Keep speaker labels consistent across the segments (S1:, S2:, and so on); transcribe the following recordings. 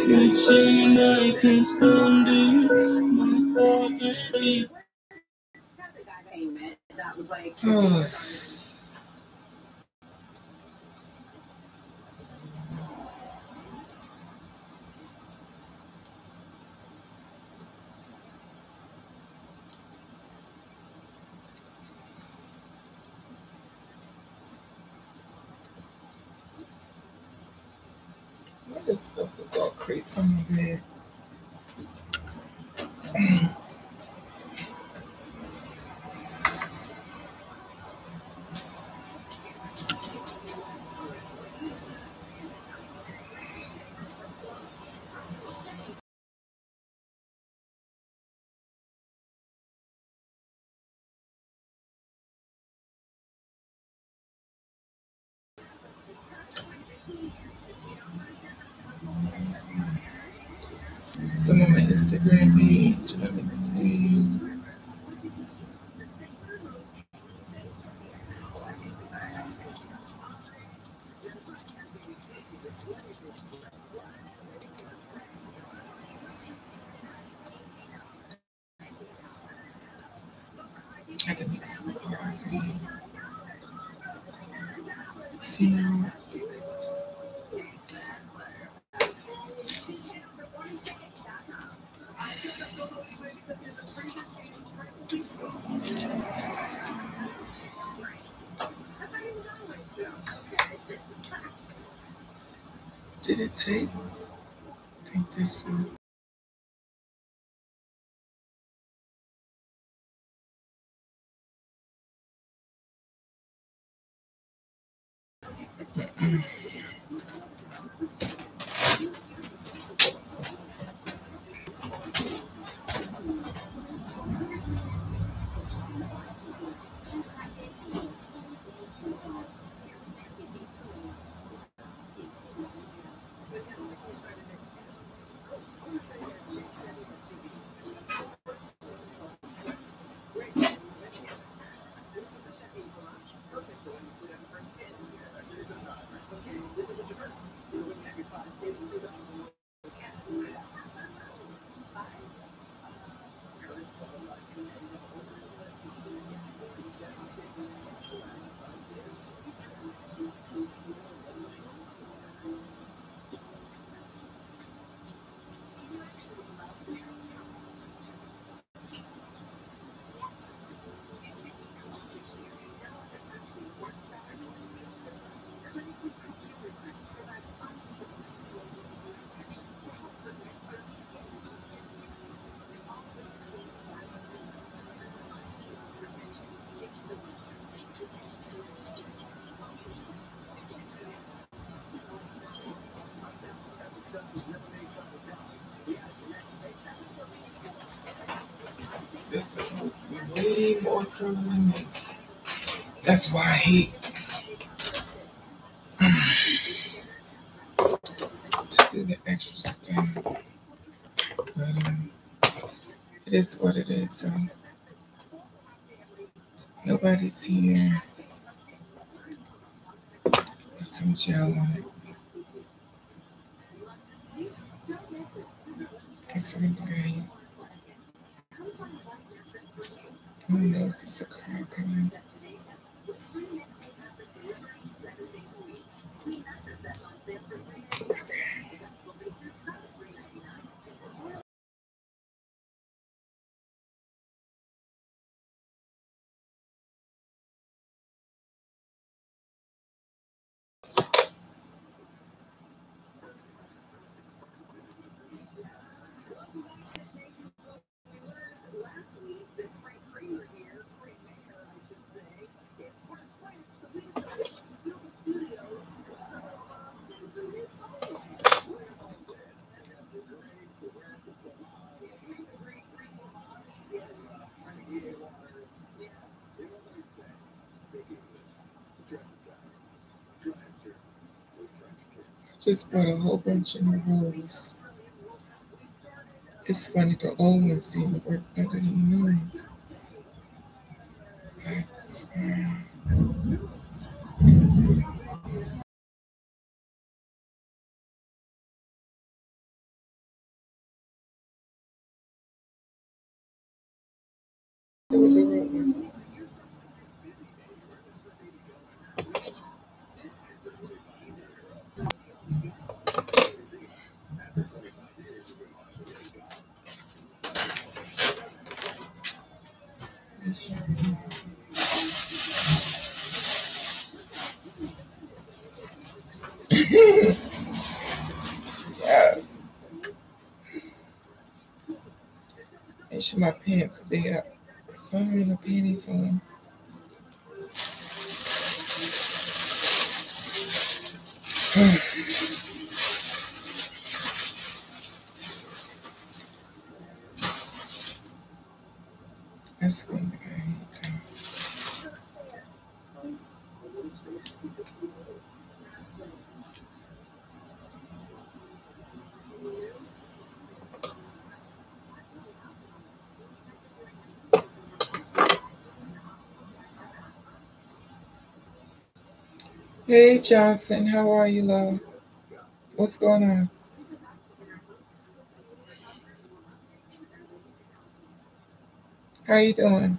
S1: Reaching, I can't stand it. My heart can't beat. Oh. What is stuff with all crates on my bed? Some of my Instagram page. Let me see. I can make some coffee. So, you know, did it take? I think this one. This is supposed to be way more through than this. That's why I hate to do the extra stuff. But it is what it is. So nobody's here. Put some gel on it. That's really good. Who knows? There's a crowd coming. Just bought a whole bunch of new rolls. It's funny, the old ones seem to work better than the new ones. But Yes. Make sure my pants stay up. So I'm in the panties on. That's going to be. Hey Johnson, how are you, love? What's going on? How you doing?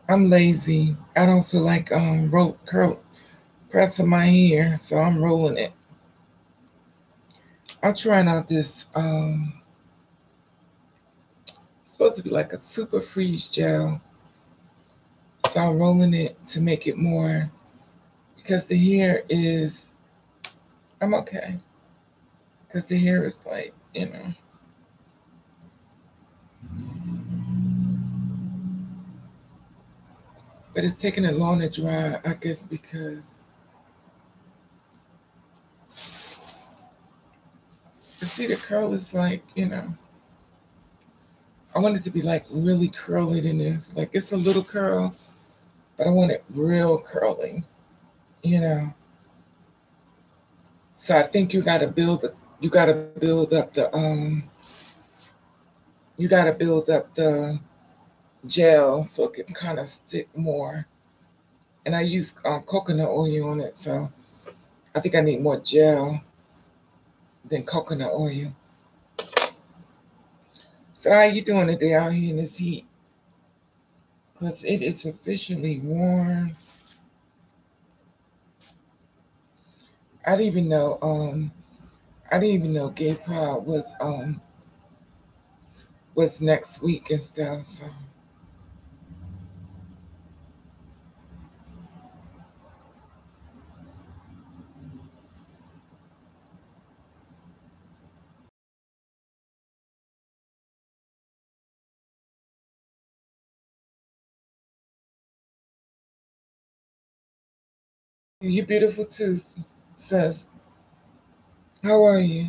S1: I'm lazy. I don't feel like pressing my hair, so I'm rolling it. I'm trying out this it's supposed to be like a super freeze gel. So I'm rolling it to make it more because the hair is I'm okay. Because the hair is like, but it's taking it long to dry, I guess because you see the curl is like, I want it to be like really curly in this. Like it's a little curl, but I want it real curly, you know. So I think you gotta build up the gel so it can kind of stick more. And I use coconut oil on it, so I think I need more gel than coconut oil. So how you doing today out here in this heat? Because it is officially warm. I didn't even know Gay Pride was next week and stuff. So you're beautiful too, sis. How are you?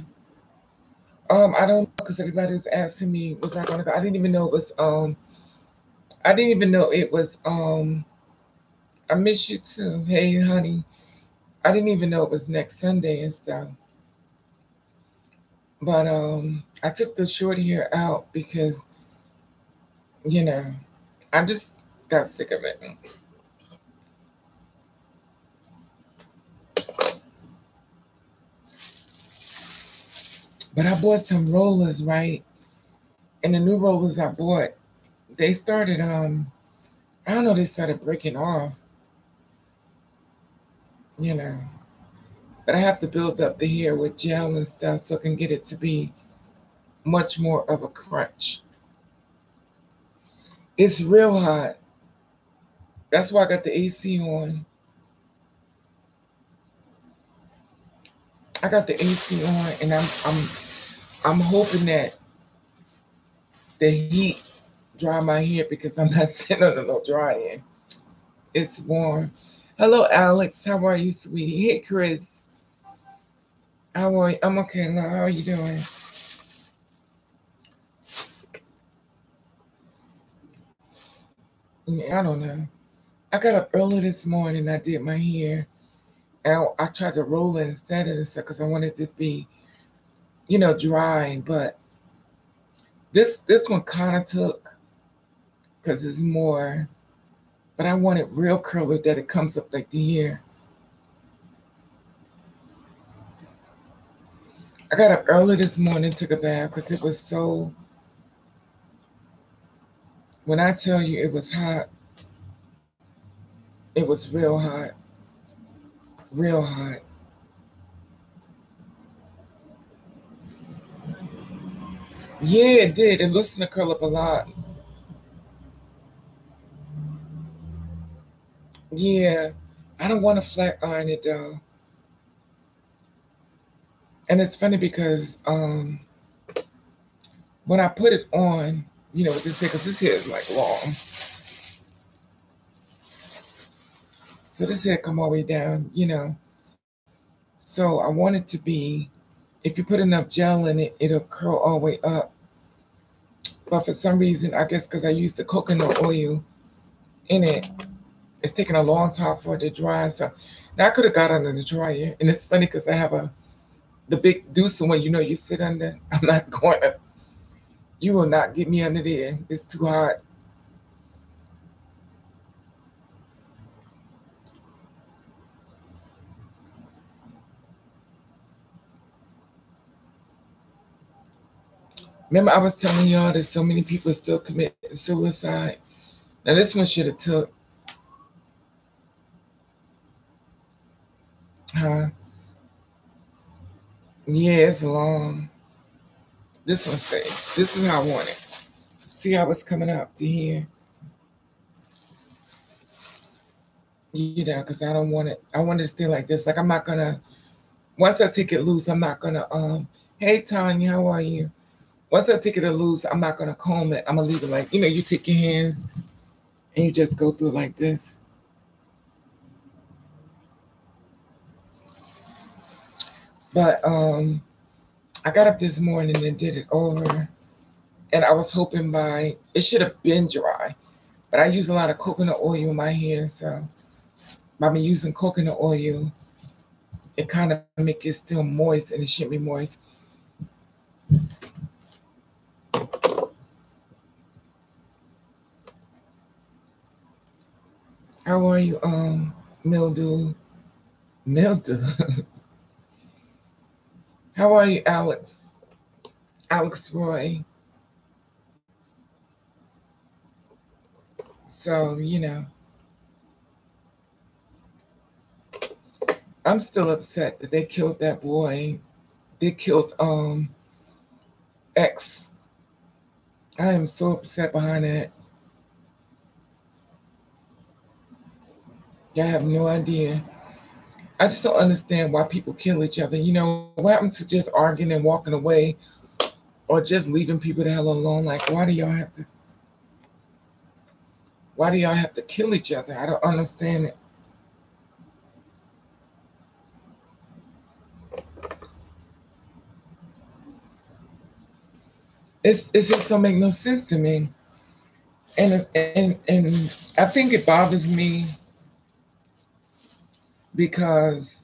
S1: I don't know because everybody was asking me was I gonna go. I didn't even know it was I didn't even know it was I miss you too. Hey honey. I didn't even know it was next Sunday and stuff. But I took the short hair out because, you know, I just got sick of it. But I bought some rollers, right? And the new rollers I bought, they started I don't know, they started breaking off, you know. But I have to build up the hair with gel and stuff so I can get it to be much more of a crunch. It's real hot. That's why I got the AC on. I got the AC on and I'm hoping that the heat dry my hair because I'm not sitting under no drying. It's warm. Hello, Alex. How are you, sweetie? Hey, Chris. How are you? I'm okay. Now, how are you doing? Yeah, I don't know. I got up early this morning. I did my hair. And I tried to roll it and set it and stuff because I wanted it to be, dry. But this one kind of took because it's more. But I want it real curly that it comes up like the hair. I got up early this morning, took a bath because it was so. When I tell you it was hot, it was real hot, real hot. Yeah, it did. It loosened the curl up a lot. Yeah, I don't want to flat iron it though. And it's funny because when I put it on, with this hair, because this hair is like long. So this hair come all the way down. So I want it to be, if you put enough gel in it, it'll curl all the way up. But for some reason, I guess because I used the coconut oil in it, it's taking a long time for it to dry. So now I could have got under the dryer. And it's funny because I have the big deuce one, you sit under. I'm not going to, you will not get me under there. It's too hot. Remember, I was telling y'all that so many people still commit suicide. Now this one should have took, huh? Yeah, it's long. This one say, this is how I want it. See how it's coming up to here? Because I don't want it. I want it to stay like this. Like I'm not gonna. Once I take it loose, I'm not gonna. Hey Tanya, how are you? Once I take it loose, I'm not gonna comb it. I'm gonna leave it like you take your hands and you just go through it like this. But I got up this morning and did it over, and I was hoping by it should have been dry, but I use a lot of coconut oil in my hair, so by me using coconut oil, it kind of make it still moist, and it shouldn't be moist. How are you, Mildew? Mildew. How are you, Alex? Alex Roy. So, I'm still upset that they killed that boy. They killed X. I am so upset behind that. Y'all have no idea. I just don't understand why people kill each other. What happened to just arguing and walking away or just leaving people the hell alone? Like, why do y'all have to kill each other? I don't understand it. It just don't make no sense to me. And I think it bothers me because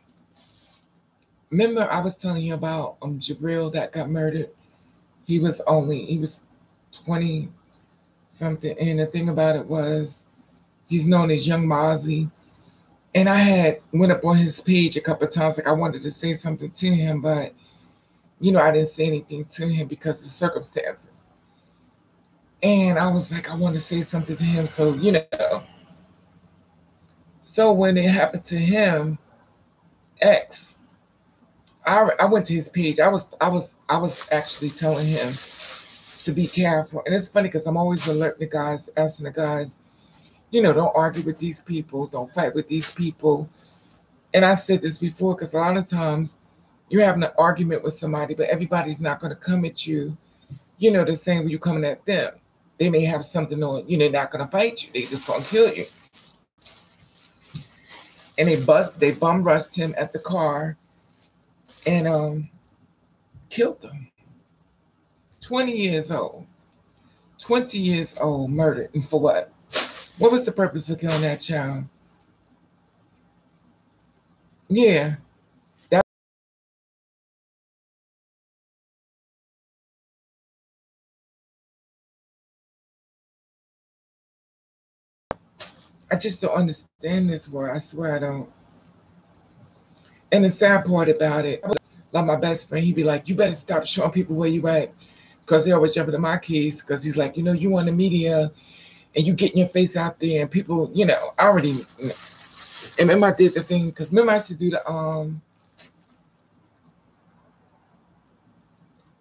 S1: remember I was telling you about Jabril that got murdered. He was 20 something, and the thing about it was he's known as Young Mozzie. And I had went up on his page a couple of times, like I wanted to say something to him, but I didn't say anything to him because of circumstances. And I was like, I want to say something to him, so when it happened to him, X, I went to his page. I was actually telling him to be careful. And it's funny because I'm always alerting the guys, asking the guys, don't argue with these people, don't fight with these people. And I said this before because a lot of times you're having an argument with somebody, but everybody's not going to come at you, the same way you're coming at them. They may have something on, they're not going to fight you. They just going to kill you. And they bum rushed him at the car and killed him. 20 years old. 20 years old, murdered. And for what? What was the purpose for killing that child? Yeah. That I just don't understand this word. I swear I don't. And the sad part about it, like my best friend, he'd be like, you better stop showing people where you at. Because they always jumping to my case. Because he's like, you on the media and you getting your face out there and people, I already. And remember I did the thing, because remember I used to do the,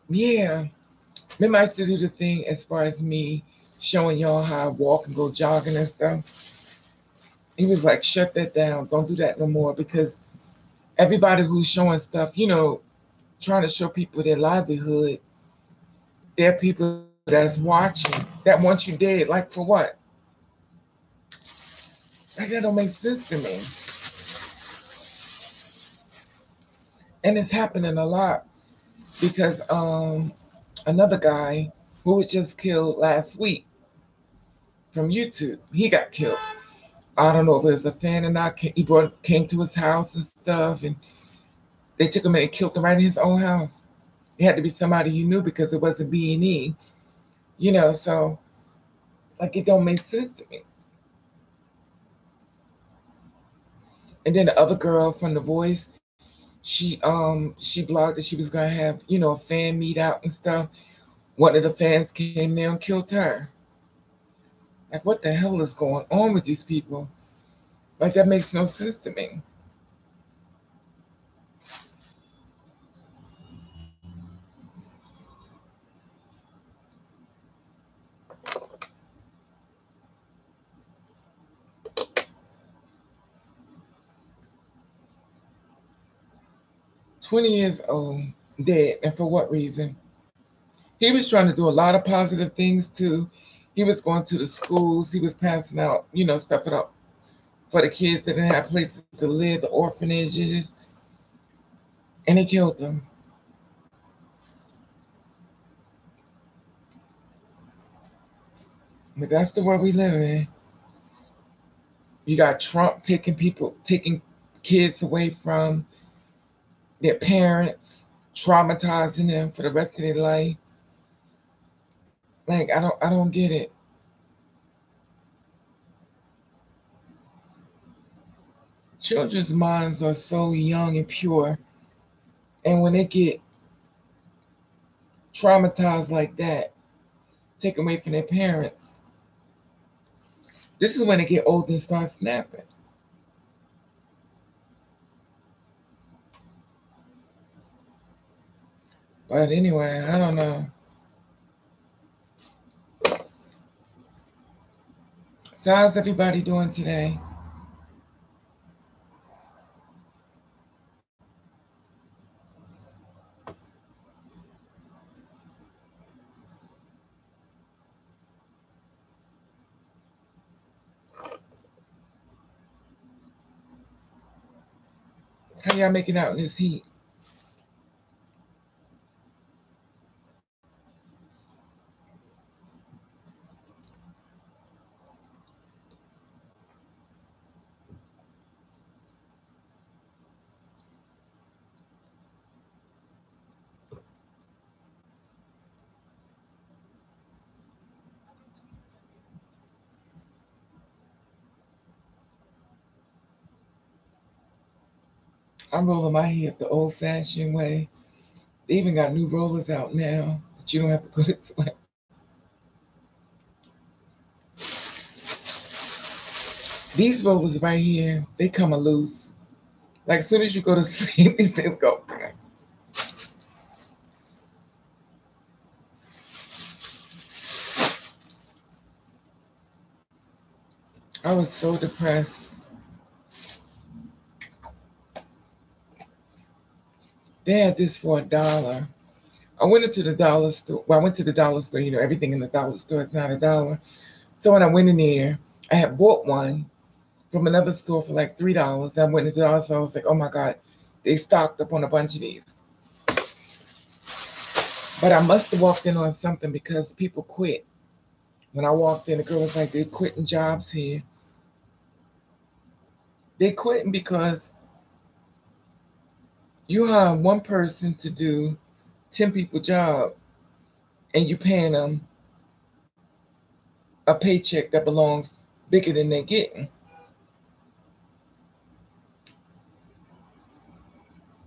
S1: yeah. Remember I used to do the thing as far as me showing y'all how I walk and go jogging and stuff. He was like, shut that down. Don't do that no more, because everybody who's showing stuff, trying to show people their livelihood, there are people that's watching that want you dead. Like, for what? Like, that don't make sense to me. And it's happening a lot because another guy who was just killed last week from YouTube, he got killed. I don't know if it was a fan or not. He came to his house and stuff, and they took him and killed him right in his own house. It had to be somebody you knew because it wasn't B&E, So like, it don't make sense to me. And then the other girl from The Voice, she blogged that she was gonna have a fan meet out and stuff. One of the fans came there and killed her. Like, what the hell is going on with these people? Like, that makes no sense to me. 20 years old, dead, and for what reason? He was trying to do a lot of positive things too. He was going to the schools. He was passing out, stuff out for the kids that didn't have places to live, the orphanages, and he killed them. But that's the world we live in. You got Trump taking kids away from their parents, traumatizing them for the rest of their life. Like, I don't get it. Children's minds are so young and pure, and when they get traumatized like that, taken away from their parents, this is when they get old and start snapping. But anyway, I don't know. So how's everybody doing today? How y'all making out in this heat? I'm rolling my hair the old-fashioned way. They even got new rollers out now that you don't have to go to sweat. These rollers right here, they come loose. Like, as soon as you go to sleep, these things go. I was so depressed. They had this for $1. I went into the dollar store. Well, I went to the dollar store. Everything in the dollar store is not $1. So when I went in there, I had bought one from another store for like $3. I went into the dollar store. I was like, oh my God, they stocked up on a bunch of these. But I must have walked in on something because people quit. When I walked in, the girl was like, they're quitting jobs here. They quitting because you hire one person to do 10 people job, and you paying them a paycheck that belongs bigger than they're getting.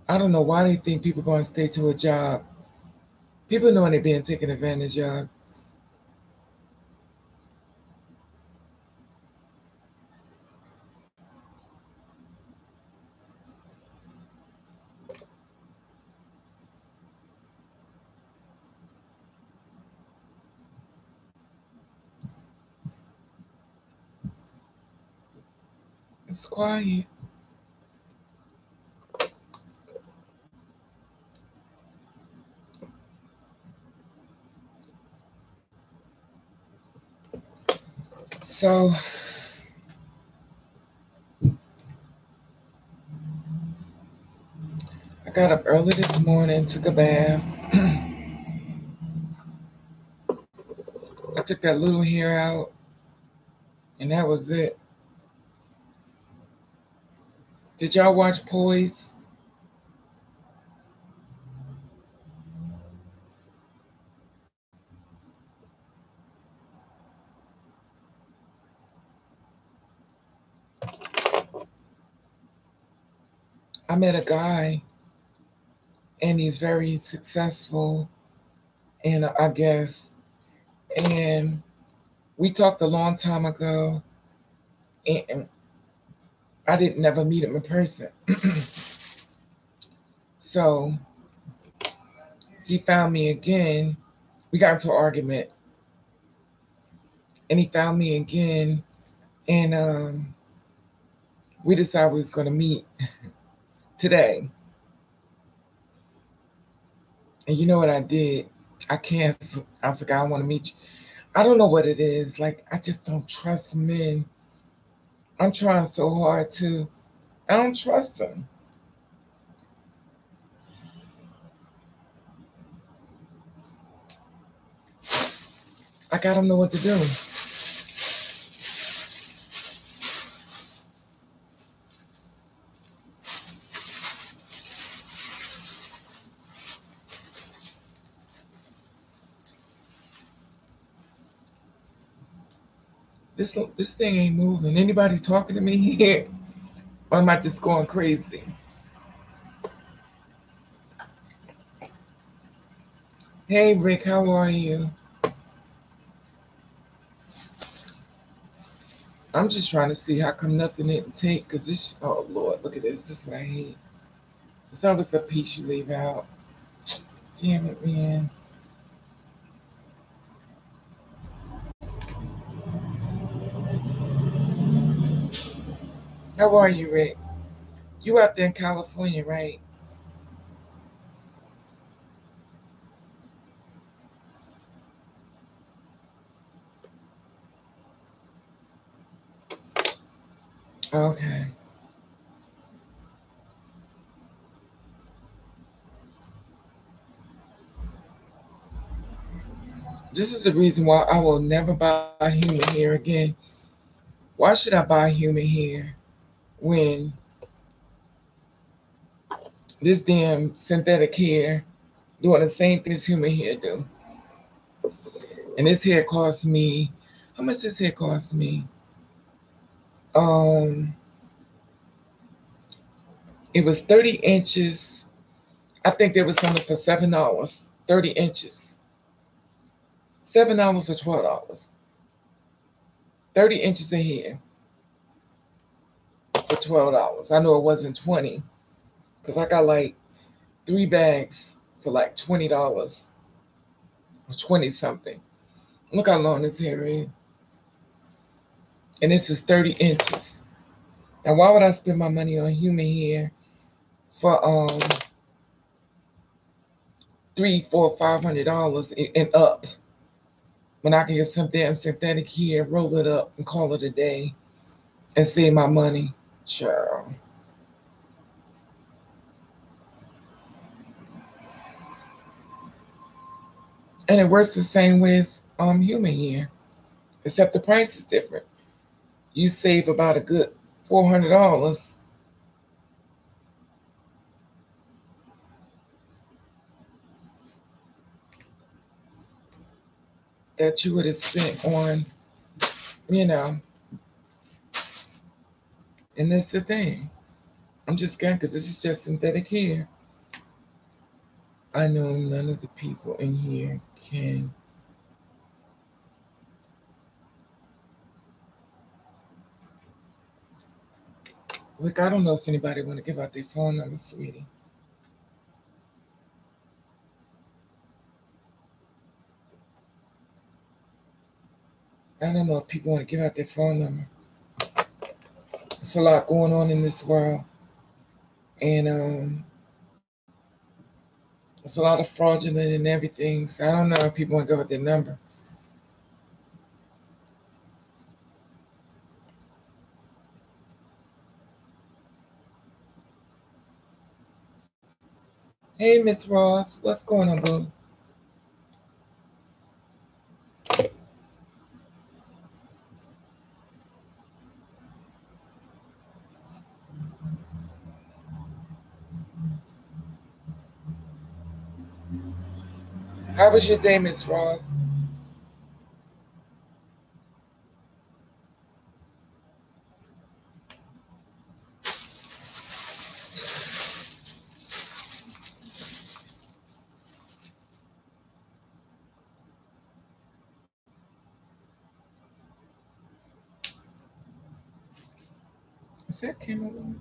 S1: I don't know why they think people going to stay to a job. People knowing they're being taken advantage of. It's quiet. So I got up early this morning, took a bath. I took that little hair out, and that was it. Did y'all watch Poise? I met a guy, and he's very successful, and I guess, and we talked a long time ago, and I didn't never meet him in person. So he found me again. We got into an argument, and he found me again, and we decided we was going to meet today. And you know what I did? I canceled. I was like, I don't want to meet you. I don't know what it is. Like, I just don't trust men. I'm trying so hard to. I don't trust them. Like, I don't know what to do. This thing ain't moving. Anybody talking to me here? Or am I just going crazy? Hey, Rick, how are you? I'm just trying to see how come nothing didn't take. Because this, oh, Lord, look at this. This is what I hate. It's always a piece you leave out. Damn it, man. How are you, Rick? You out there in California, right? Okay. This is the reason why I will never buy human hair again. Why should I buy human hair when this damn synthetic hair doing the same thing as human hair do? And this hair cost me, how much this hair cost me? Um, it was 30 inches. I think there was something for $7. 30 inches. $7 or $12. 30 inches of hair for $12. I know it wasn't 20 because I got like 3 bags for like $20 or 20 something. Look how long this hair is. And this is 30 inches. Now why would I spend my money on human hair for 3, 4, $500 and up when I can get some damn synthetic hair, roll it up and call it a day and save my money? Sure. And it works the same with human hair, except the price is different. You save about a good $400 that you would have spent on, you know, and that's the thing. I'm just scared because this is just synthetic hair. I know none of the people in here can. Rick, I don't know if anybody want to give out their phone number, sweetie. I don't know if people want to give out their phone number. It's a lot going on in this world. And it's a lot of fraudulent and everything. So I don't know if people want to go with their number. Hey, Miss Ross, what's going on, boo? How was your day, Miss Ross? Is that Kimberly?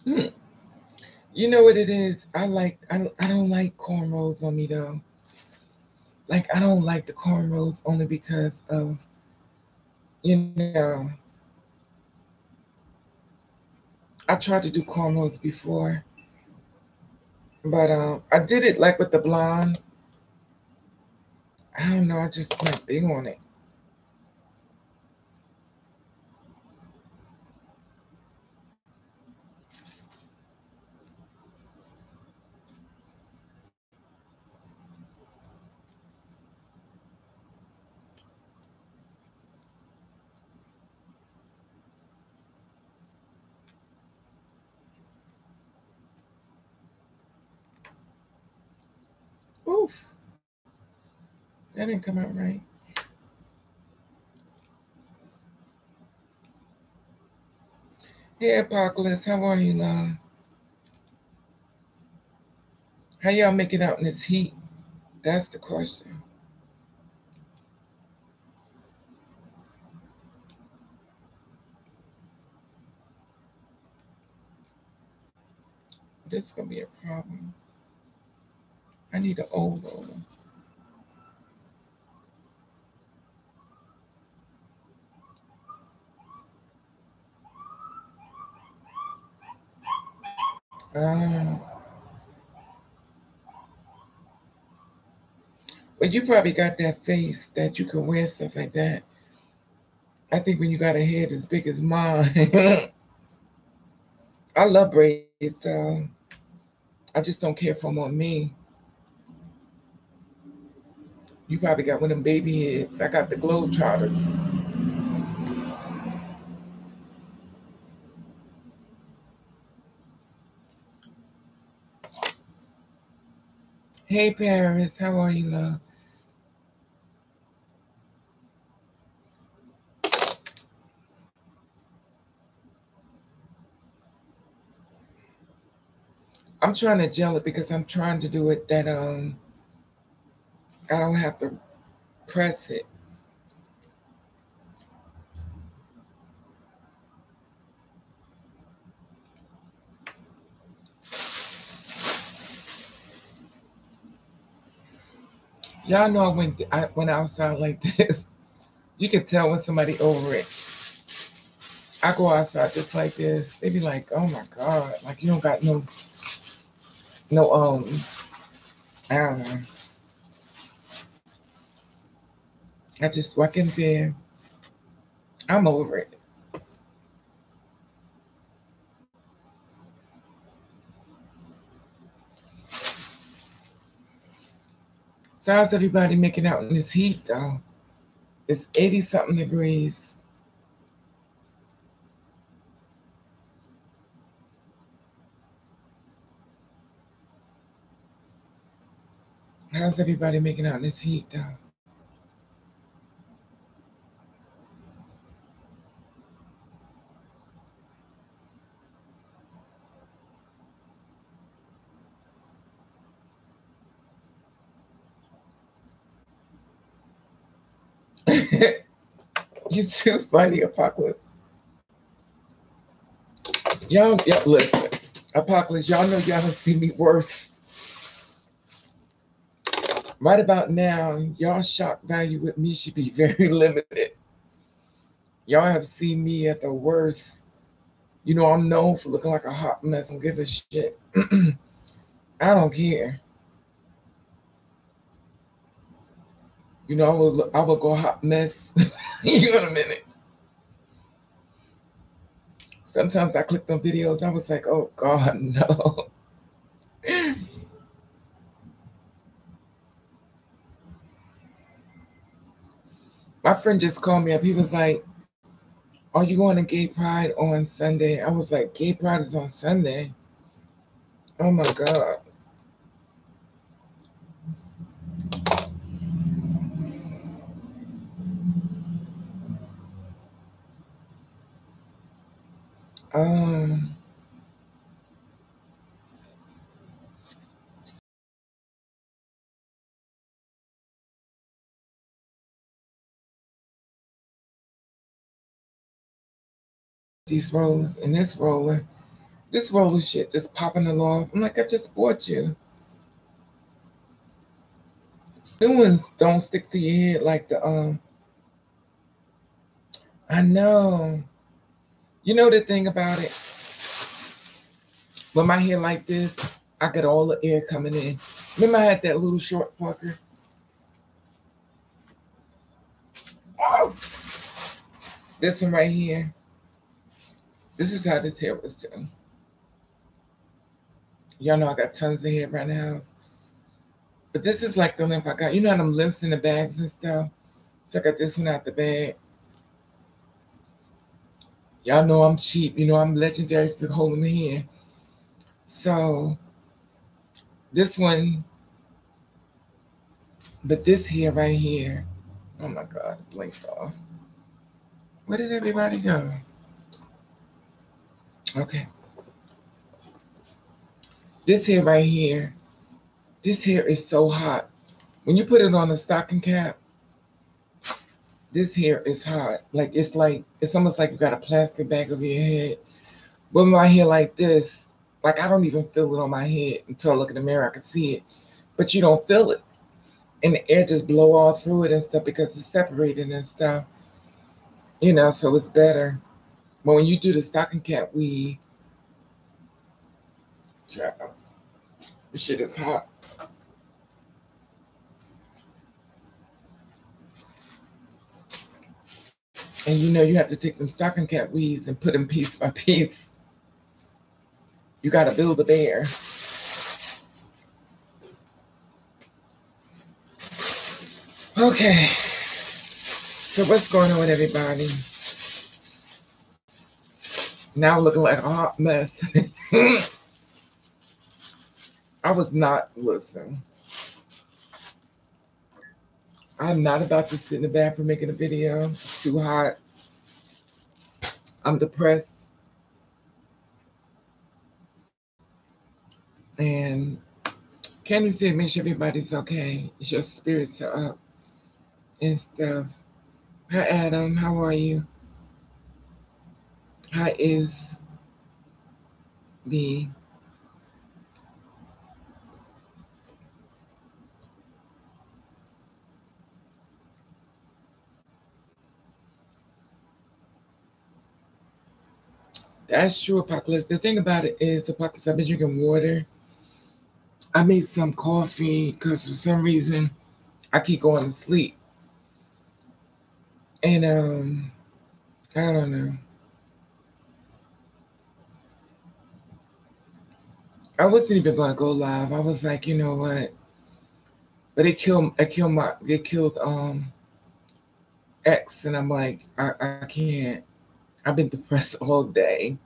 S1: Hmm. You know what it is? I don't like cornrows on me though. Like I don't like the cornrows only because of, you know, I tried to do cornrows before, but I did it like with the blonde. I don't know, I just not big on it. Oof, that didn't come out right. Hey Apocalypse, how are you, love? How y'all making out in this heat? That's the question. This is gonna be a problem. I need an old roller. Um, but you probably got that face that you can wear stuff like that. I think when you got a head as big as mine, I love braids. I just don't care for them on me. You probably got one of them baby heads. I got the Globetrotters. Hey Paris, how are you, love? I'm trying to gel it because I'm trying to do it that I don't have to press it. Y'all know I went outside like this. You can tell when somebody over it. I go outside just like this. They be like, "Oh my god!" Like you don't got no I don't know. I just walk in there. I'm over it. So how's everybody making out in this heat though? It's 80 something degrees. How's everybody making out in this heat though? You too funny, Apocalypse. Y'all listen. Apocalypse, y'all know y'all don't see me worse. Right about now, y'all shock value with me should be very limited. Y'all have seen me at the worst. You know, I'm known for looking like a hot mess. I don't give a shit. I don't care. You know, I will go hot mess. You know, in a minute. Sometimes I clicked on videos. I was like, oh God, no. My friend just called me up. He was like, are you going to Gay Pride on Sunday? I was like, Gay Pride is on Sunday? Oh my God. These rollers and this roller shit just popping along. I'm like, I just bought you. New ones don't stick to your head like the I know. You know the thing about it? With my hair like this, I get all the air coming in. Remember I had that little short fucker? Oh! This one right here. This is how this hair was too. Y'all know I got tons of hair around the house. But this is like the length I got. You know how them lengths in the bags and stuff? So I got this one out the bag. Y'all know I'm cheap. You know I'm legendary for holding the hair. So this one, but this hair right here, oh my God, it blinked off. Where did everybody go? Okay. This hair right here, this hair is so hot. When you put it on a stocking cap, this hair is hot. It's almost like you got a plastic bag over your head. With my hair like this, like I don't even feel it on my head until I look in the mirror, I can see it. But you don't feel it. And the air just blow all through it and stuff because it's separated and stuff. You know, so it's better. But when you do the stocking cap weave, this shit is hot. And you know you have to take them stocking cap weaves and put them piece by piece. You got to build a bear. Okay. So what's going on with everybody? Now looking like a hot mess. I was not, listen. I'm not about to sit in the bathroom making a video. It's too hot. I'm depressed. And Candy said, make sure everybody's okay. Your spirits are up and stuff. Hi, Adam. How are you? Hi, is B. That's true, Apocalypse. The thing about it is, Apocalypse, I've been drinking water. I made some coffee because for some reason I keep going to sleep. And I don't know. I wasn't even gonna go live. I was like, you know what? But it killed X, and I'm like, I can't. I've been depressed all day.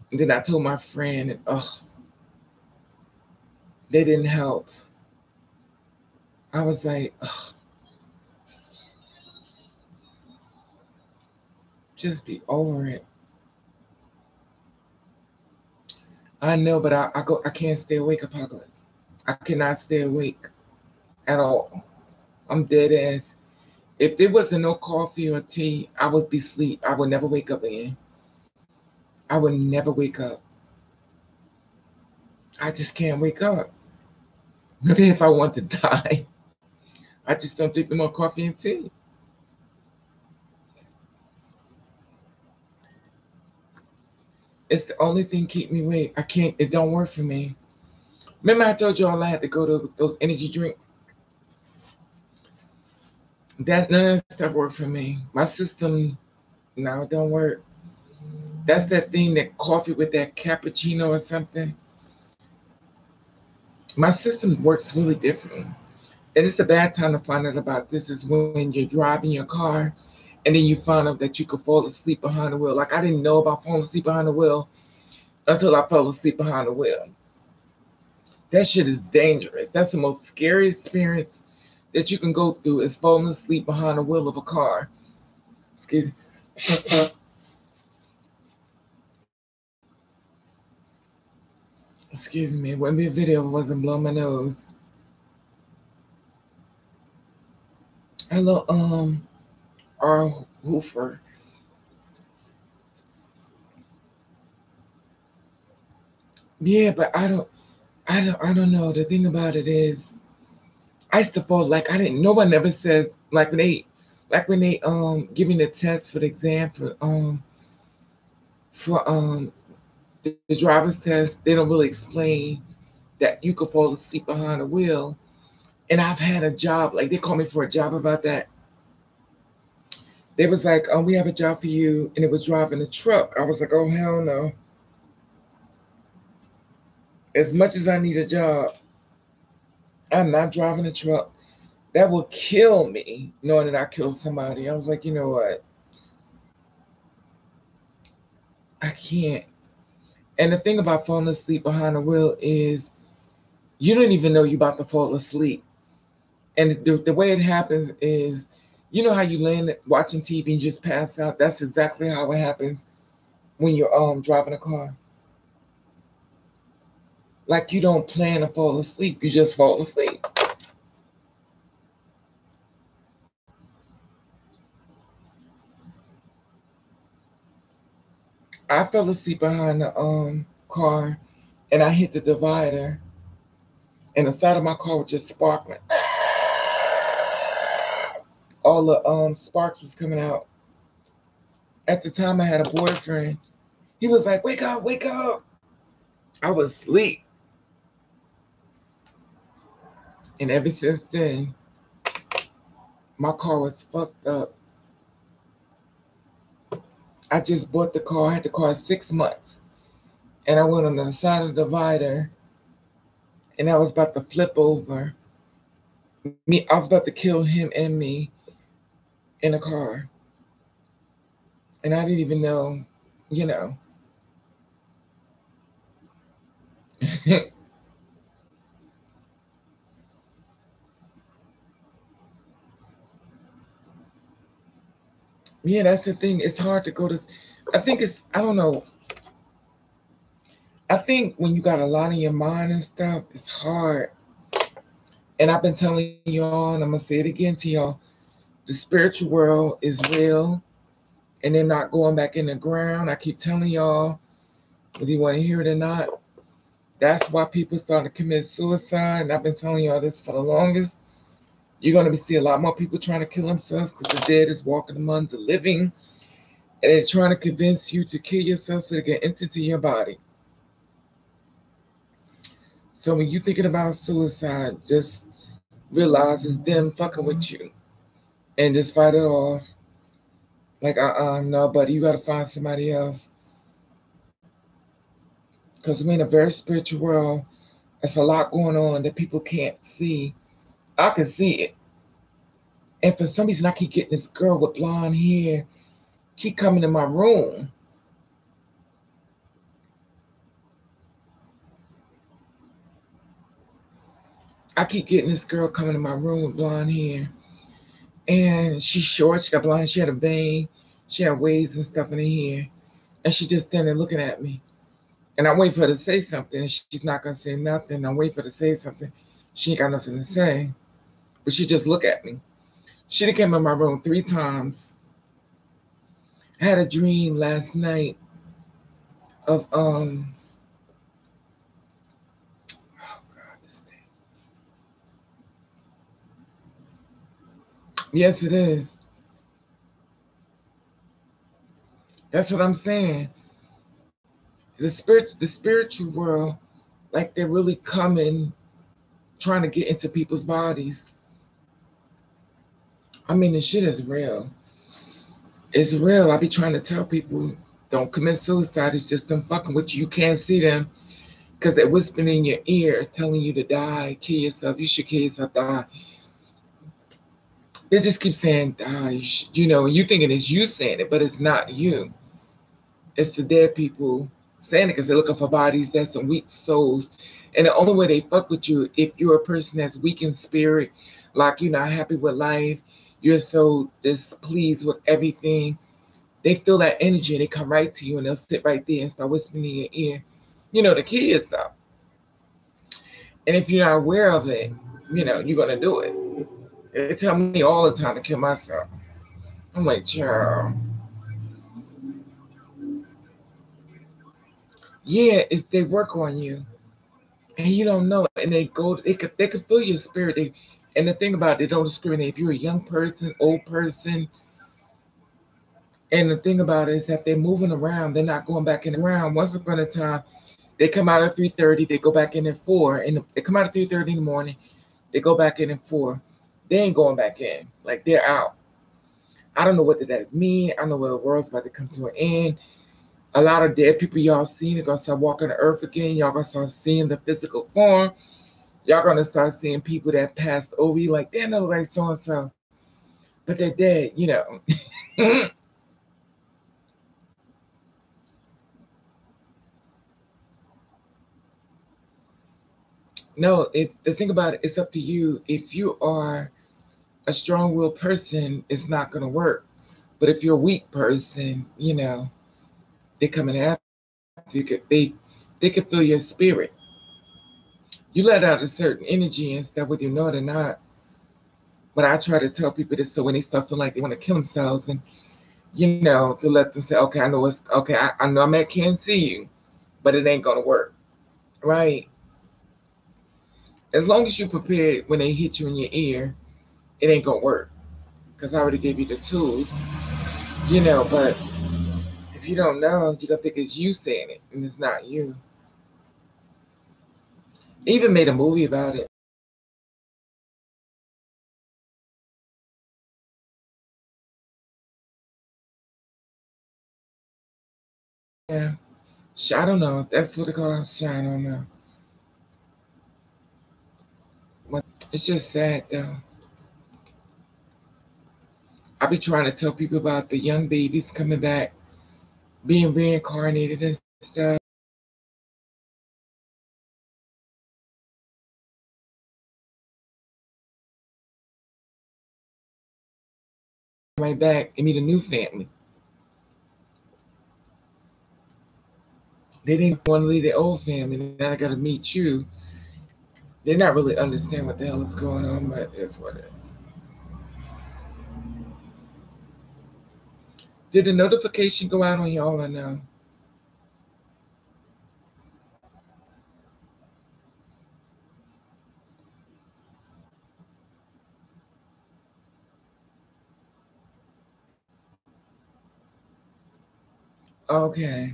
S1: And then I told my friend, and they didn't help. I was like, just be over it. I know, but I can't stay awake, Apocalypse. I cannot stay awake at all. I'm dead ass. If there wasn't no coffee or tea, I would be asleep. I would never wake up again. I would never wake up. I just can't wake up. Maybe if I want to die, I just don't drink no more coffee and tea. It's the only thing keep me awake. I can't. It don't work for me. Remember I told you all I had to go to those energy drinks? That none of that stuff worked for me. My system, no, it don't work. That's that thing, that coffee with that cappuccino or something. My system works really different. And it's a bad time to find out about this is when you're driving your car and then you find out that you could fall asleep behind the wheel. Like, I didn't know about falling asleep behind the wheel until I fell asleep behind the wheel. That shit is dangerous. That's the most scary experience that you can go through, is falling asleep behind the wheel of a car. Excuse me. Excuse me. It wouldn't be a video if it wasn't blowing my nose. Hello, R. Hoofer. Yeah, but I don't know. The thing about it is, I used to fall, like, I didn't. No one ever says, like, when they giving the test for the exam for the driver's test, they don't really explain that you could fall asleep behind the wheel. And I've had a job, like, they called me for a job about that. They was like, we have a job for you, and it was driving a truck. I was like, oh, hell no. As much as I need a job, I'm not driving a truck. That will kill me, knowing that I killed somebody. I was like, you know what? I can't. And the thing about falling asleep behind the wheel is you don't even know you're about to fall asleep. And the way it happens is, you know how you land watching TV and just pass out? That's exactly how it happens when you're driving a car. Like, you don't plan to fall asleep, you just fall asleep. I fell asleep behind the car, and I hit the divider, and the side of my car was just sparkling. All the sparks was coming out. At the time, I had a boyfriend. He was like, "Wake up, wake up!" I was asleep, and ever since then, my car was fucked up. I just bought the car. I had the car 6 months, and I went on the side of the divider, and I was about to flip over. I was about to kill him and me in a car, and I didn't even know, you know. Yeah, that's the thing. It's hard to go to. I think it's. I don't know. I think when you got a lot in your mind and stuff, it's hard. And I've been telling y'all, and I'm gonna say it again to y'all: the spiritual world is real, and they're not going back in the ground. I keep telling y'all, whether you want to hear it or not. That's why people starting to commit suicide. And I've been telling y'all this for the longest. You're going to see a lot more people trying to kill themselves because the dead is walking among the living. And they're trying to convince you to kill yourself so they can enter into your body. So when you're thinking about suicide, just realize it's them fucking with you. And just fight it off. Like, no, buddy, you got to find somebody else. Because we're in a very spiritual world. There's a lot going on that people can't see. I can see it. And for some reason, I keep getting this girl with blonde hair keep coming in my room. I keep getting this girl coming in my room with blonde hair. And she's short. She got blonde hair. She had a vein. She had waves and stuff in her hair. And she just standing looking at me. And I wait for her to say something. She's not going to say nothing. I wait for her to say something. She ain't got nothing to say. But she just look at me. She done came in my room 3 times. I had a dream last night of Yes, it is. That's what I'm saying. The spiritual world, like they're really coming, trying to get into people's bodies. I mean, the shit is real. It's real. I be trying to tell people, don't commit suicide. It's just them fucking with you. You can't see them because they're whispering in your ear, telling you to die, kill yourself. You should kill yourself, die. They just keep saying, die. You know, and you thinking it's you saying it, but it's not you. It's the dead people saying it because they're looking for bodies that's some weak souls. And the only way they fuck with you, if you're a person that's weak in spirit, like you're not happy with life, you're so displeased with everything, they feel that energy and they come right to you and they'll sit right there and start whispering in your ear, you know, to kill yourself. And if you're not aware of it, you know, you're gonna do it. They tell me all the time to kill myself. I'm like, child. Yeah, it's they work on you. And you don't know. And they could feel your spirit. And the thing about it, they don't discriminate. If you're a young person, old person, and the thing about it is that they're moving around, they're not going back in the ground. Once upon a time, they come out at 3:30, they go back in at 4, and they come out at 3:30 in the morning, they go back in at 4. They ain't going back in. Like they're out. I don't know what that mean. I know where the world's about to come to an end. A lot of dead people y'all seen are gonna start walking the earth again. Y'all gonna start seeing the physical form. Y'all gonna start seeing people that passed over you like they're not like so and so, but they're dead, you know. No, the thing about it, it's up to you. If you are a strong-willed person, it's not gonna work. But if you're a weak person, you know, they're coming after you. They can feel your spirit. You let out a certain energy and stuff, whether you know it or not. But I try to tell people this so when they start feeling like they want to kill themselves, and you know, to let them say, okay, I know it's okay. I know I can't see you, but it ain't gonna work, right? As long as you prepared when they hit you in your ear, it ain't gonna work because I already gave you the tools, you know. But if you don't know, you gonna think it's you saying it, and it's not you. They even made a movie about it. Yeah, I don't know. That's what they call it. I don't know. It's just sad though. I be trying to tell people about the young babies coming back, being reincarnated and stuff. Right back and meet a new family. They didn't want to leave their old family. Now I got to meet you. They're not really understand what the hell is going on, but it's what it is. Did the notification go out on y'all or no? Okay.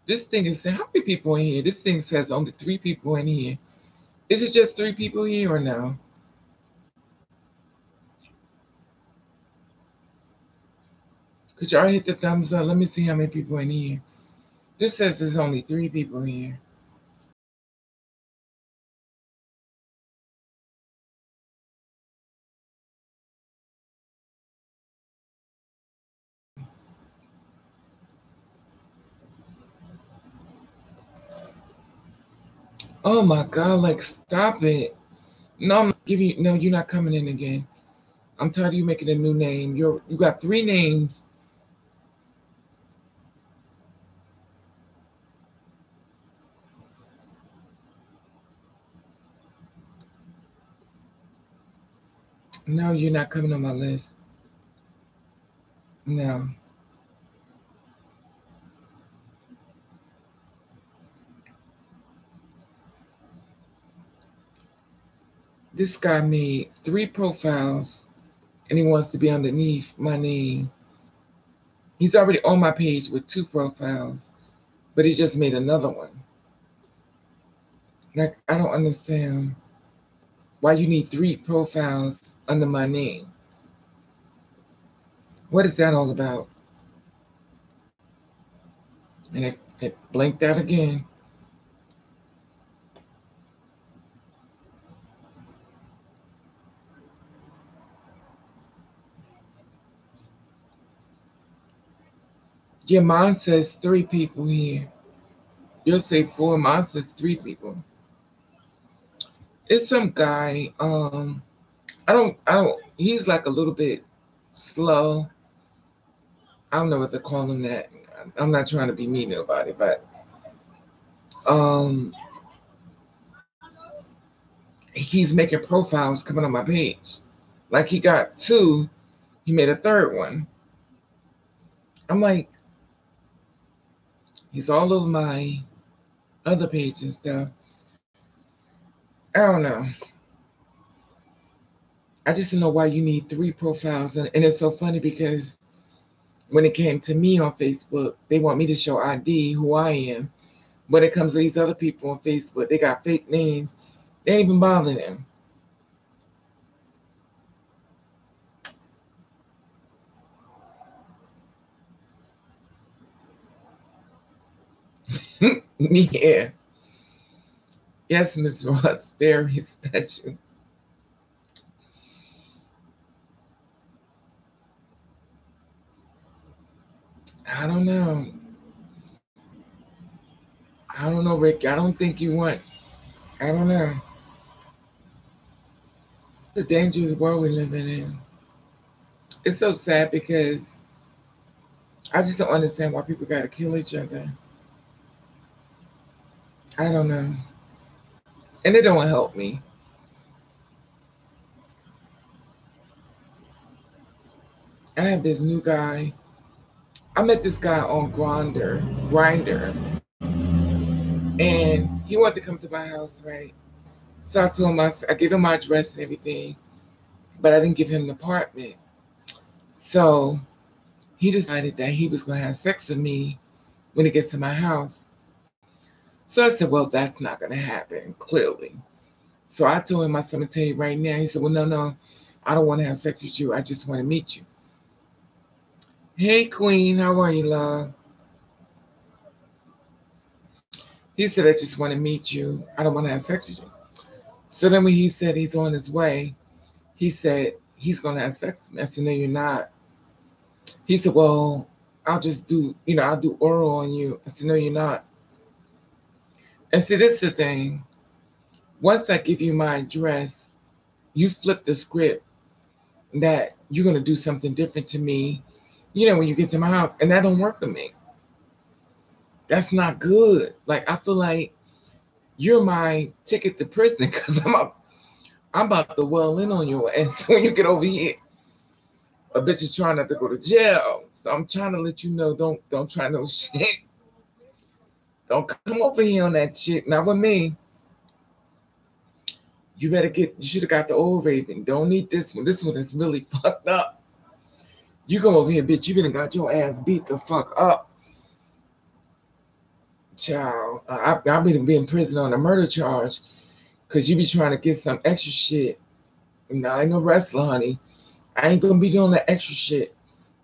S1: This thing is saying how many people in here? This thing says only 3 people in here. Is it just 3 people here or no? Could y'all hit the thumbs up? Let me see how many people in here. This says there's only 3 people here. Oh my god, like stop it. No, I'm not giving you no, you're not coming in again. I'm tired of you making a new name. You got 3 names. No, you're not coming on my list. No. This guy made 3 profiles and he wants to be underneath my name. He's already on my page with 2 profiles, but he just made another one. Like, I don't understand why you need 3 profiles under my name. What is that all about? And it blinked out again. Yeah, mine says 3 people here. You'll say 4. Mine says 3 people. It's some guy. I don't. He's like a little bit slow. I don't know what to call him that. I'm not trying to be mean to nobody, but he's making profiles coming on my page. Like, he got 2, he made a 3rd one. I'm like, he's all over my other page and stuff. I don't know. I just don't know why you need 3 profiles. And it's so funny because when it came to me on Facebook, they want me to show ID, who I am. When it comes to these other people on Facebook, they got fake names. They ain't even bother them. Yeah. Yes, Miss Ross, very special. I don't know. I don't know, Rick. I don't think you want. I don't know. The dangerous world we're living in. It's so sad because I just don't understand why people got to kill each other. I don't know. And it don't help me. I have this new guy. I met this guy on Grinder, and he wanted to come to my house, right? So I told him, I gave him my address and everything, but I didn't give him an apartment. So he decided that he was going to have sex with me when he gets to my house. So I said, well, that's not going to happen, clearly. So I told him, I'm going to tell you right now. He said, well, no, I don't want to have sex with you. I just want to meet you. Hey, Queen, how are you, love? He said, I just want to meet you. I don't want to have sex with you. So then when he said he's on his way, he said he's going to have sex with me. I said, no, you're not. He said, well, I'll just do, I'll do oral on you. I said, no, you're not. And see, this is the thing. Once I give you my address, you flip the script that you're going to do something different to me, when you get to my house. And that don't work for me. That's not good. Like, I feel like you're my ticket to prison because I'm about to well in on your ass when you get over here. A bitch is trying not to go to jail. So I'm trying to let you know, don't try no shit. Don't come over here on that shit. Not with me. You should have got the old Raven. Don't need this one. This one is really fucked up. You come over here, bitch. You been got your ass beat the fuck up. Child, I've been in prison on a murder charge because you be trying to get some extra shit. No, I ain't no wrestler, honey. I ain't gonna be doing that extra shit.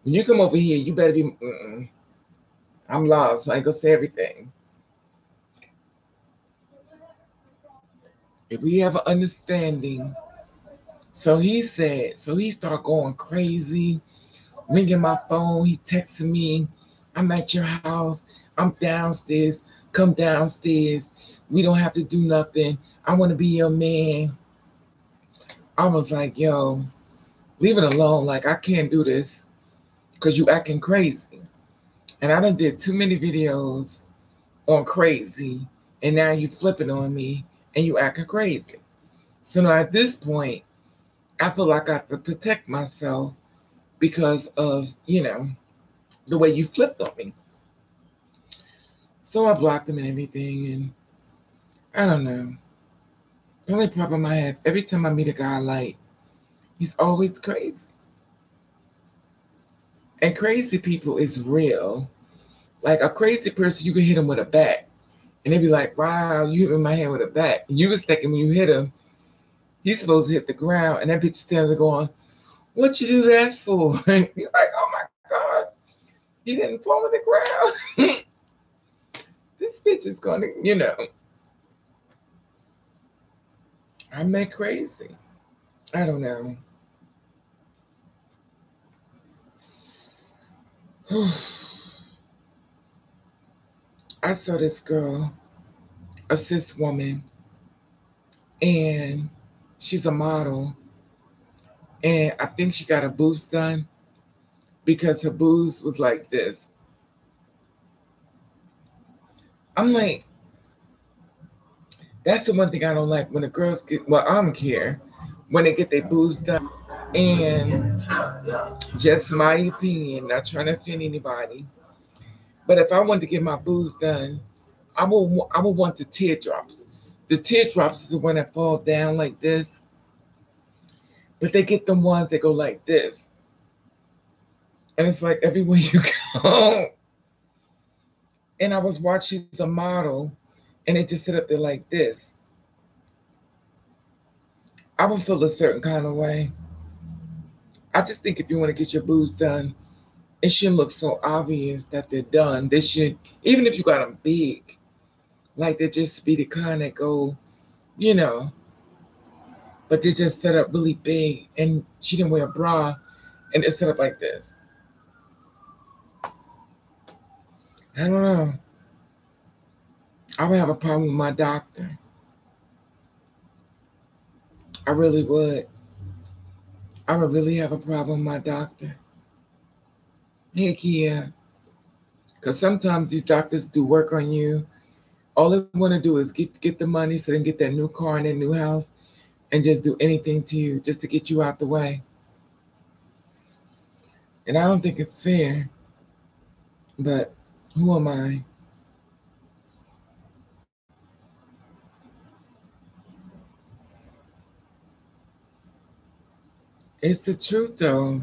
S1: When you come over here, you better be. I'm lost. So I ain't gonna say everything. If we have an understanding. So he started going crazy, ringing my phone. He texted me, I'm at your house. I'm downstairs. Come downstairs. We don't have to do nothing. I want to be your man. I was like, yo, leave it alone. Like, I can't do this because you acting crazy. And I done did too many videos on crazy. And now you flipping on me and you acting crazy. So now at this point, I feel like I have to protect myself because of, the way you flipped on me. So I blocked him and everything. And I don't know. The only problem I have, every time I meet a guy I like, he's always crazy. And crazy people is real. Like a crazy person, you can hit them with a bat. And they be like, wow, you hit me in my head with a bat. And you was thinking when you hit him, he's supposed to hit the ground. And that bitch standing there going, what you do that for? And you're like, oh my God, he didn't fall on the ground. This bitch is going to, I'm that crazy. I don't know. I saw this girl, a cis woman, and she's a model. And I think she got her boobs done because her boobs was like this. I'm like, that's the one thing I don't like when the girls get, well, I don't care when they get their boobs done. And just my opinion, not trying to offend anybody, but if I wanted to get my boobs done, I would want the teardrops. The teardrops is the one that fall down like this, but they get them ones that go like this. And it's like everywhere you go. And I was watching a model and it just sit up there like this. I would feel a certain kind of way. I just think if you want to get your boobs done, it shouldn't look so obvious that they're done. They should, even if you got them big, like they just be the kind that go, you know, but they just set up really big. And she didn't wear a bra, and it's set up like this. I don't know. I would have a problem with my doctor. I really would. I would really have a problem with my doctor. Heck yeah. Because sometimes these doctors do work on you. All they want to do is get the money so they can get that new car and that new house and just do anything to you just to get you out the way. And I don't think it's fair. But who am I? It's the truth though.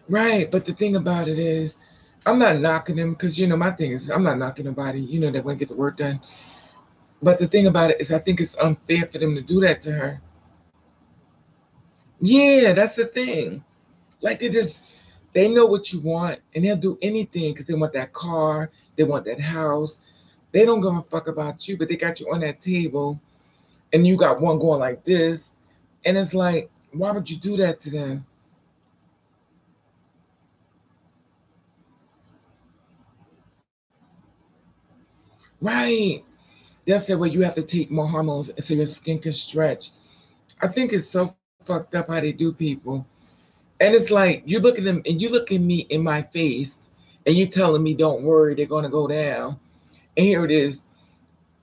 S1: Right. But the thing about it is, I'm not knocking them because, my thing is, I'm not knocking nobody, that want to get the work done. But the thing about it is, I think it's unfair for them to do that to her. Yeah, that's the thing. Like they know what you want and they'll do anything because they want that car, they want that house. They don't give a fuck about you, but they got you on that table and you got one going like this. And it's like, why would you do that to them? Right. They'll say, well, you have to take more hormones so your skin can stretch. I think it's so fucked up how they do people. And it's like you look at them and you look at me in my face and you telling me, don't worry, they're gonna go down. And here it is,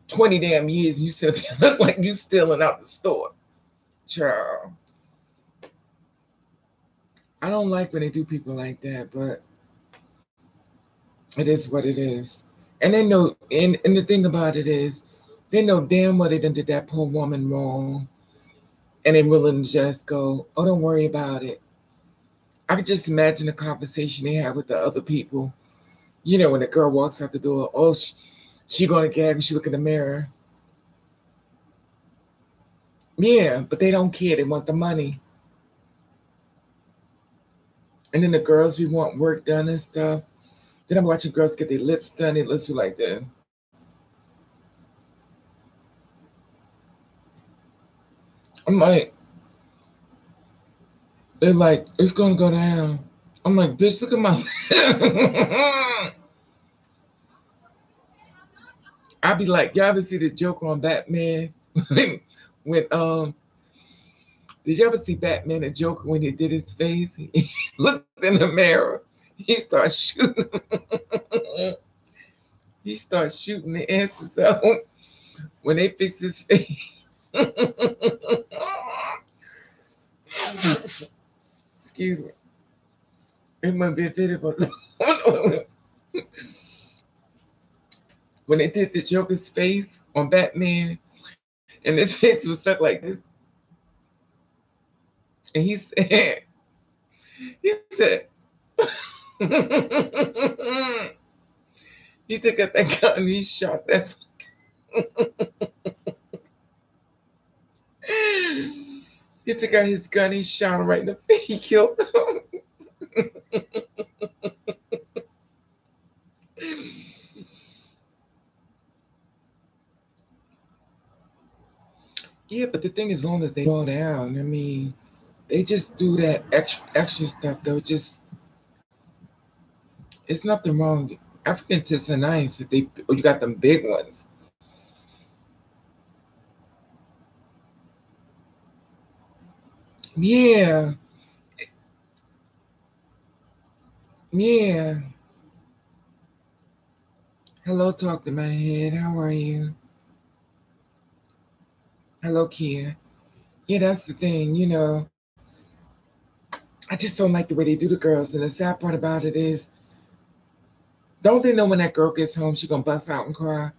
S1: 20 damn years, and you still look like you stealing out the store. Child. I don't like when they do people like that, but it is what it is. And they know, and the thing about it is, they know damn well they done did that poor woman wrong. And they willing to just go, oh, don't worry about it. I could just imagine the conversation they had with the other people. When the girl walks out the door, oh, she gonna gag when she look in the mirror. Yeah, but they don't care. They want the money. And then the girls, we want work done and stuff. Then I'm watching girls get their lips done. Their lips be like that. I'm like, they're like, it's gonna go down. I'm like, bitch, look at my. I be like, y'all ever see the joke on Batman when did you ever see Batman a joke when he did his face? He looked in the mirror. He started shooting. He starts shooting the answers out when they fix his face. Excuse me. It might be a video, when they did the Joker's face on Batman, and his face was stuck like this, And he said, he took out that gun and he shot that. He took out his gun, he shot him right in the face, he killed him. Yeah, but the thing is, as long as they fall down, I mean, they just do that extra stuff though. Just it's nothing wrong. African tits are nice if they, or you got them big ones. Yeah, yeah. Hello, talk to my head. How are you? Hello, Kia. Yeah, that's the thing. I just don't like the way they do the girls. And the sad part about it is, don't they know when that girl gets home, she gonna bust out and cry?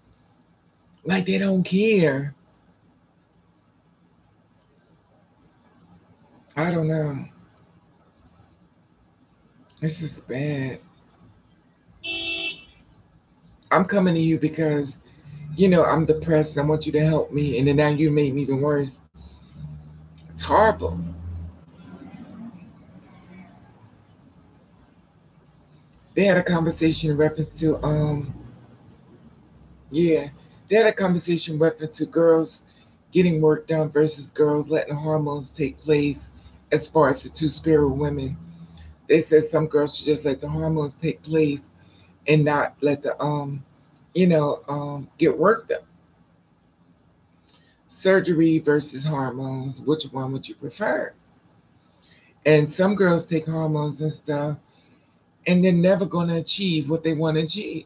S1: Like they don't care. I don't know. This is bad. I'm coming to you because, I'm depressed and I want you to help me. And then now you made me even worse. It's horrible. They had a conversation in reference to, yeah, they had a conversation in reference to girls getting work done versus girls letting hormones take place as far as the two spirit women. They said some girls should just let the hormones take place and not let the get work done. Surgery versus hormones, which one would you prefer? And some girls take hormones and stuff, and they're never going to achieve what they want to achieve.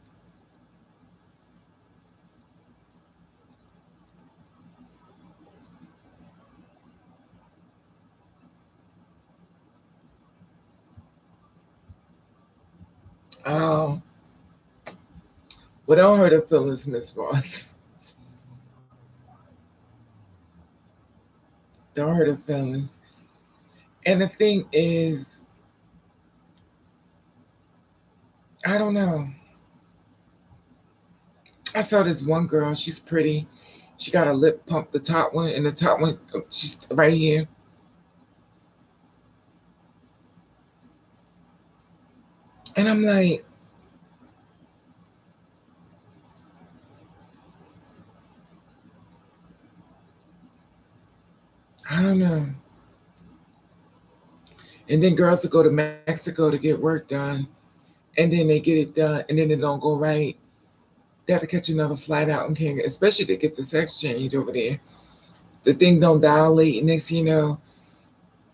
S1: Oh, well, don't hurt her feelings, Miss Ross. Don't hurt her feelings. And the thing is, I don't know. I saw this one girl. She's pretty. She got a lip pump, the top one, and the top one, she's right here. And I'm like, I don't know. And then girls will go to Mexico to get work done, and then they get it done, and then it don't go right. They have to catch another flight out and can't, especially to get the sex change over there. The thing don't dilate, and next thing you know,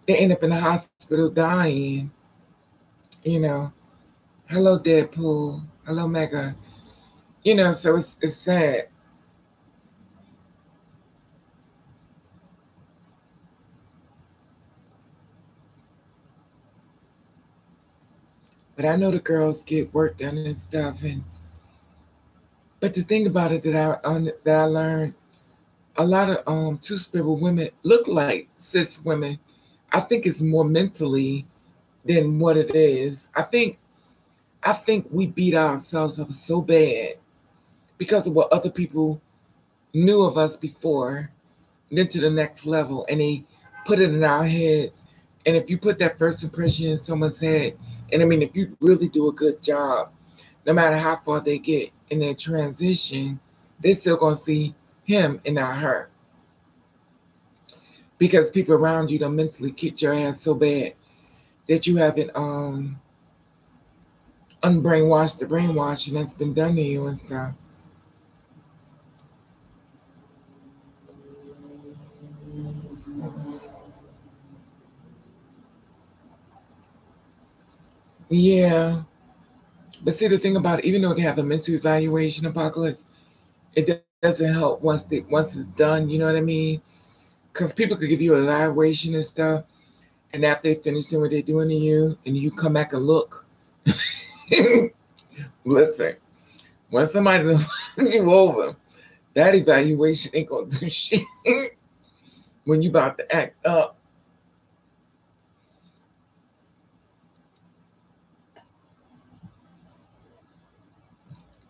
S1: they end up in the hospital dying. You know, hello Deadpool, hello Mega. So it's sad. But I know the girls get work done and stuff, and but the thing about it that I learned, a lot of two spirit women look like cis women. I think it's more mentally than what it is. I think we beat ourselves up so bad because of what other people knew of us before, then to the next level, and they put it in our heads. And if you put that first impression in someone's head, and I mean, if you really do a good job, no matter how far they get in their transition, they're still gonna see him and not her. Because people around you don't mentally kick your ass so bad that you haven't unbrainwashed the brainwashing that's been done to you and stuff. Yeah. But see, the thing about it, even though they have a mental evaluation apocalypse, it doesn't help once it's done. You know what I mean? Because people could give you an evaluation and stuff, and after they finish doing what they're doing to you, and you come back and look. Listen, when somebody looks you over, that evaluation ain't gonna do shit. When you about to act up,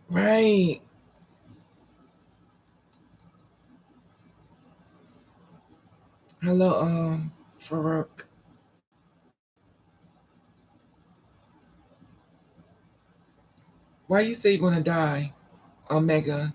S1: Right. Hello, Farouk. Why you say you're gonna die, Omega?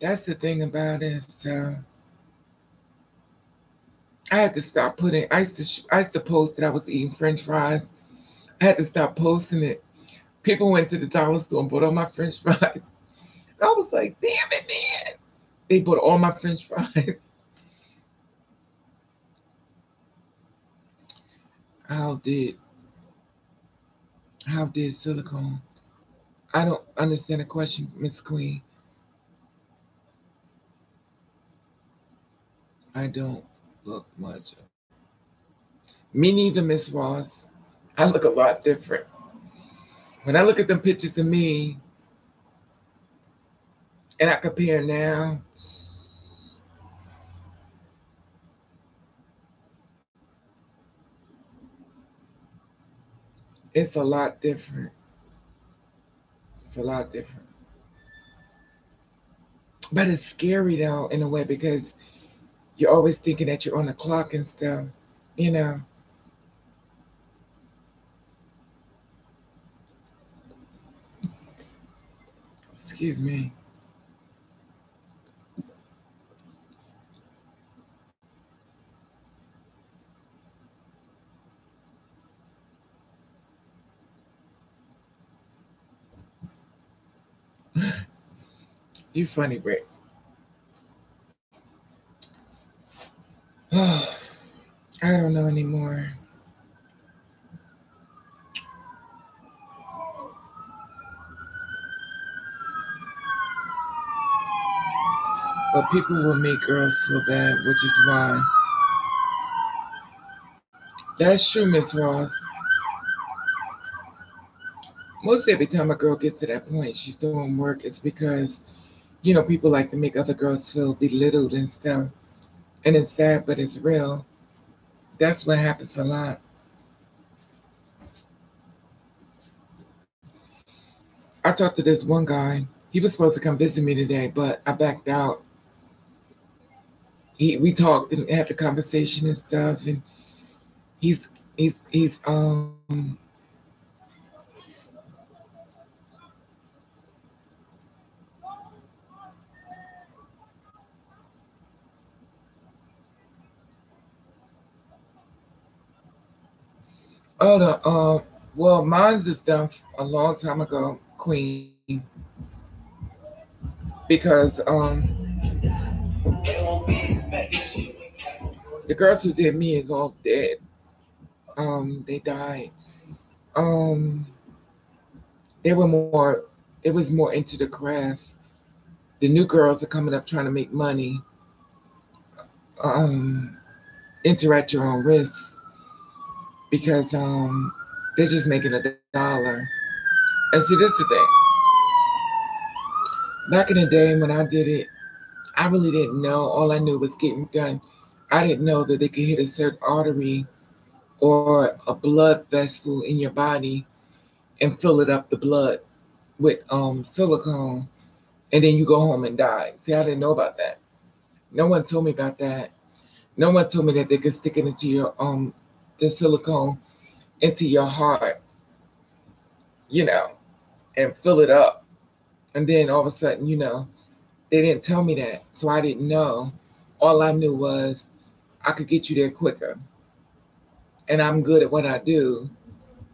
S1: That's the thing about it. I had to stop putting. I used to post that I was eating French fries. I had to stop posting it. People went to the dollar store and bought all my French fries. I was like, damn it, man! They bought all my French fries. How did silicone? I don't understand the question, Miss Queen. I don't look much. Me neither, Miss Ross. I look a lot different. When I look at them pictures of me and I compare now, it's a lot different. It's a lot different. But it's scary though, in a way, because you're always thinking that you're on the clock and stuff, you know. Excuse me. You funny, Rick. I don't know anymore. But people will make girls feel bad, which is why. That's true, Miss Ross. Most every time a girl gets to that point, she's doing work, it's because, people like to make other girls feel belittled and stuff. And it's sad, but it's real. That's what happens a lot. I talked to this one guy. He was supposed to come visit me today, but I backed out. We talked and had the conversation and stuff, and he's he's oh the well, mine's is done a long time ago, Queen, because the girls who did me is all dead. They died. Um, they were more. It was more into the craft. The new girls are coming up trying to make money. Um, enter at your own risk because they're just making $1. And see, this is the thing. Back in the day when I did it, I really didn't know. All I knew was getting done. I didn't know that they could hit a certain artery or a blood vessel in your body and fill it up the blood with silicone, and then you go home and die. See, I didn't know about that. No one told me about that. No one told me that they could stick it into your the silicone into your heart, you know, and fill it up. And then all of a sudden, they didn't tell me that. So I didn't know. All I knew was I could get you there quicker. And I'm good at what I do.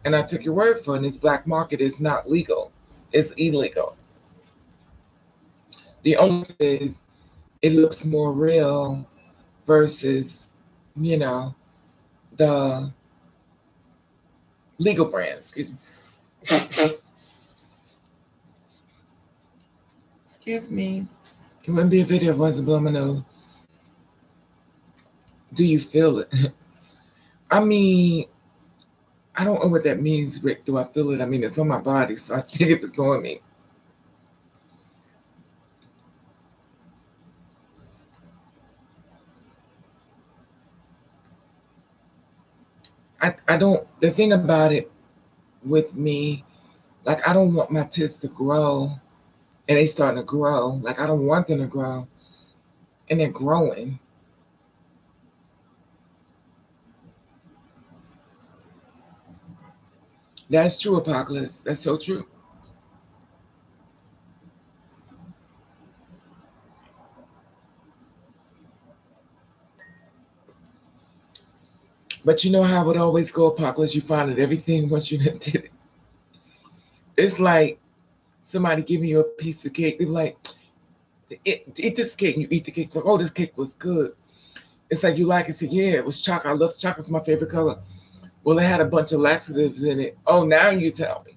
S1: And I took your word for it. And this black market is not legal. It's illegal. The only thing is it looks more real versus, the legal brands. Excuse me. Excuse me. It wouldn't be a video if I wasn't blowing my nose. Do you feel it? I mean, I don't know what that means, Rick. Do I feel it? I mean, it's on my body, so I think if it's on me. I don't, the thing about it with me, like, I don't want my tits to grow, and they starting to grow. Like, I don't want them to grow, and they're growing. That's true, Apocalypse. That's so true. But you know how it would always go, Apocalypse? You find that everything once you did it, it's like somebody giving you a piece of cake. They're like, eat this cake, and you eat the cake. It's like, oh, this cake was good. It's like you like it. Say, yeah, it was chocolate. I love chocolate. It's my favorite color. Well, it had a bunch of laxatives in it. Oh, now you tell me.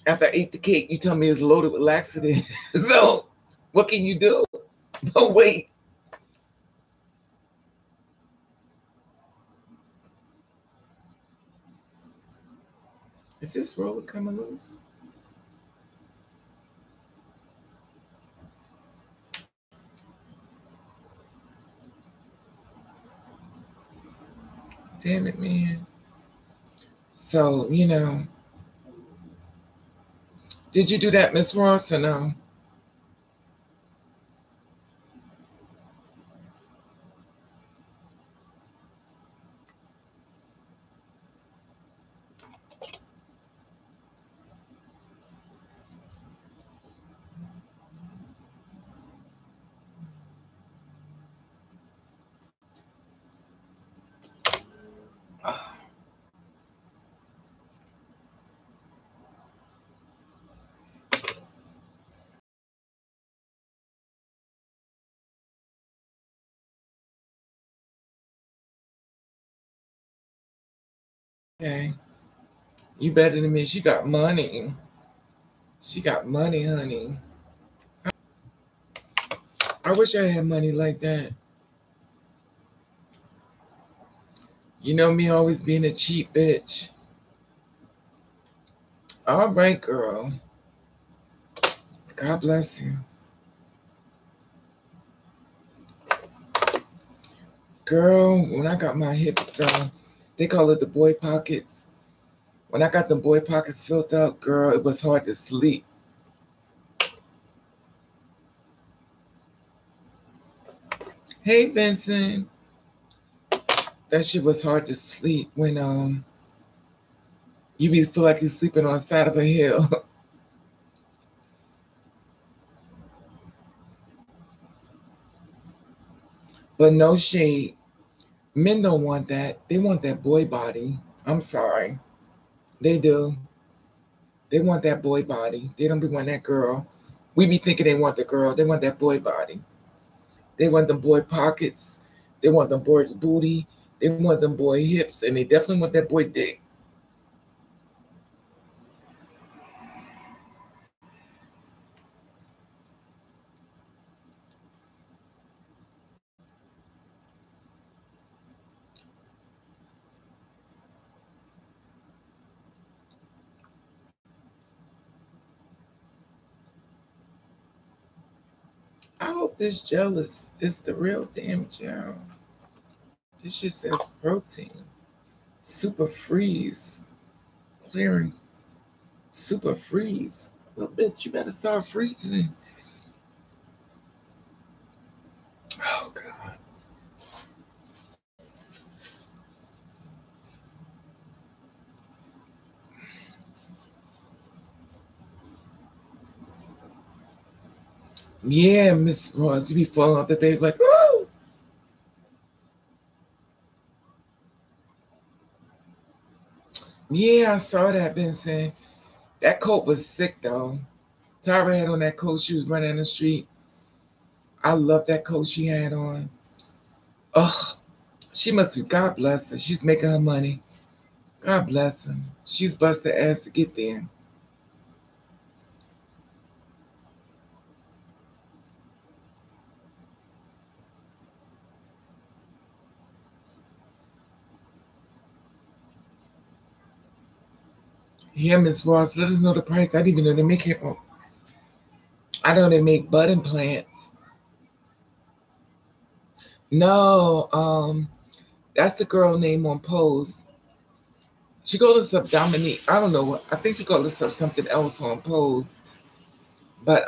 S1: After I ate the cake, you tell me it's loaded with laxatives. So, what can you do? But wait, is this roller coming loose? Damn it, man. So, did you do that, Miss Ross, or no? Okay. You better than me. She got money. She got money, honey. I wish I had money like that. You know me always being a cheap bitch. All right, girl. God bless you. Girl, when I got my hips done, they call it the boy pockets. When I got the boy pockets filled up, girl, it was hard to sleep. Hey, Vincent. That shit was hard to sleep when you be feel like you're sleeping on the side of a hill. But no shade. Men don't want that. They want that boy body. I'm sorry. They do. They want that boy body. They don't be wanting that girl. We be thinking they want the girl. They want that boy body. They want them boy pockets. They want them boy's booty. They want them boy hips. And they definitely want that boy dick. I hope this gel is the real damn gel. This shit says protein. Super freeze. Clearing. Super freeze. Well, bitch, you better start freezing. Oh, God. Yeah, Miss Ross, you be falling off the bed like, woo! Yeah, I saw that, Vincent. That coat was sick, though. Tyra had on that coat. She was running down the street. I love that coat she had on. Ugh, she must be, God bless her. She's making her money. God bless her. She's busted ass to get there. Yeah, Miss Ross, let us know the price. I didn't even know they make hair. I know they make butt implants. No, that's the girl name on Pose. She called herself Dominique. I don't know what. I think she called herself something else on Pose. But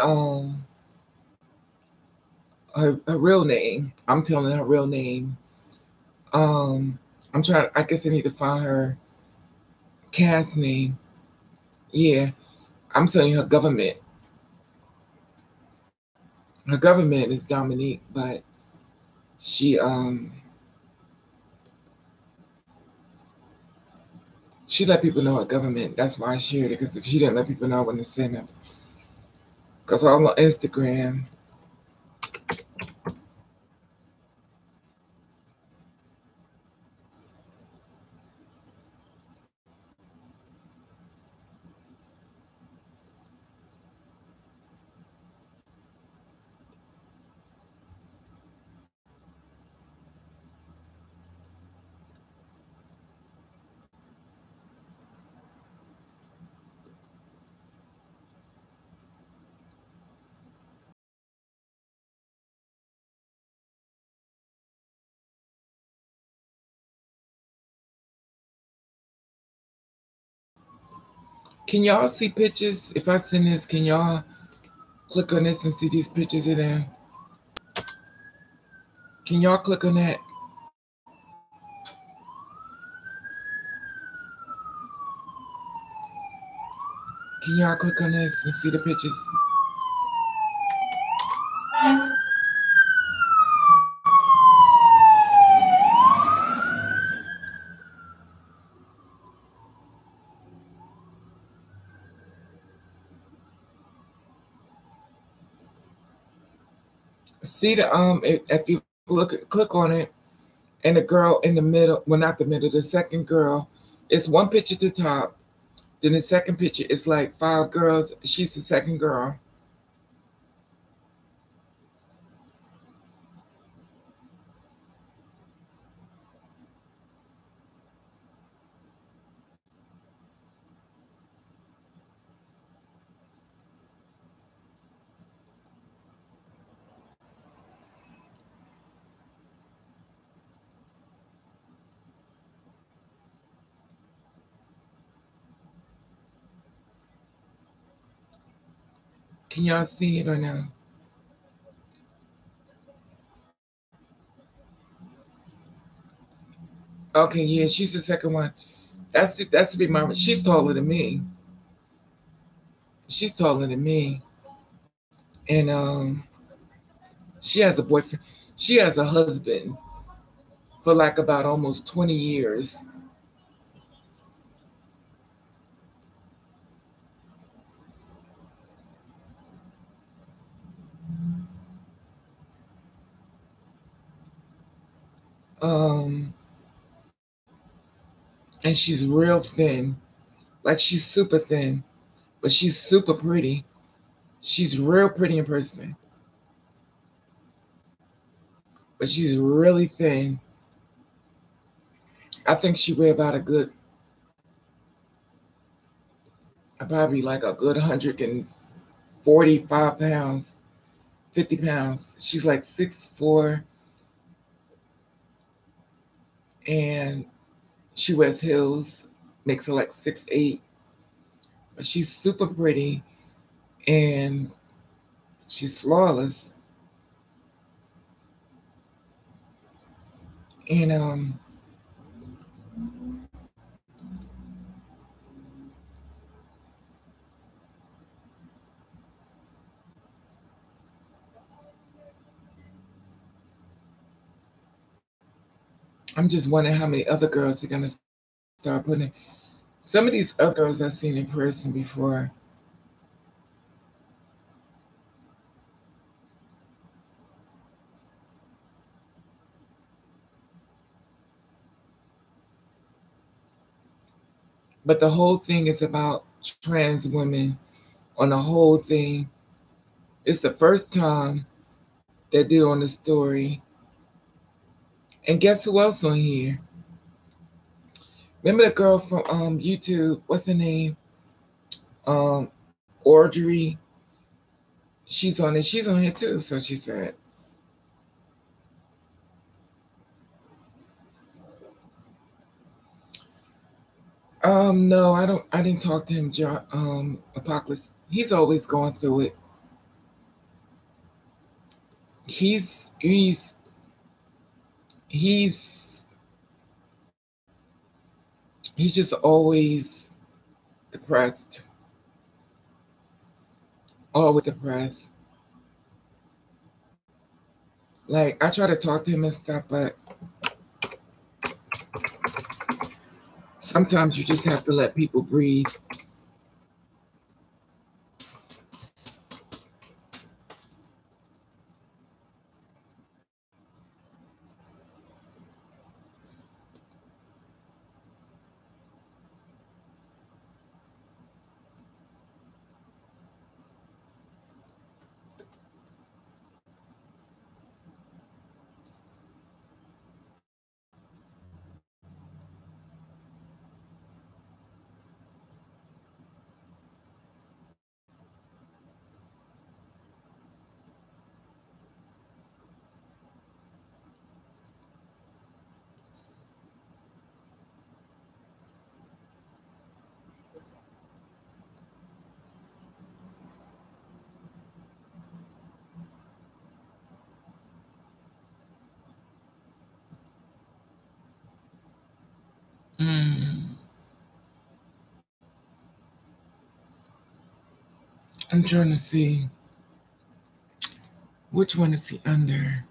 S1: her real name. I'm telling her real name. I'm trying. I guess I need to find her cast name. Yeah, I'm telling you her government. Her government is Dominique, but she let people know her government. That's why I shared it. Because if she didn't let people know, I wouldn't have said nothing. Because all on Instagram. Can y'all see pictures? If I send this, can y'all click on this and see these pictures of them? Can y'all click on that? Can y'all click on this and see the pictures? See the if you click on it, and the girl in the middle, well, not the middle, the second girl, it's one picture at the top. Then the second picture is like 5 girls. She's the second girl. Can y'all see it or no? Okay, yeah, she's the second one. That's to be my. She's taller than me. She's taller than me, and she has a boyfriend. She has a husband for like about almost 20 years. Um, and she's real thin, like she's super thin, but she's super pretty. She's real pretty in person, but she's really thin. I think she weigh about a good, probably like a good 145 pounds, 50 pounds. She's like 6'4", and she wears heels, makes her like 6'8". But she's super pretty and she's flawless. And I'm just wondering how many other girls are gonna start putting it. Some of these other girls I've seen in person before. But the whole thing is about trans women on the whole thing. It's the first time they did on the story. And guess who else on here? Remember the girl from YouTube? What's her name? Um, Audrey, she's on it. She's on here too. So she said. No, I don't. I didn't talk to him. Apocalypse. He's always going through it. He's he's he's he's just always depressed. Always depressed. Like I try to talk to him and stuff, but sometimes you just have to let people breathe. Mm. I'm trying to see which one is he under.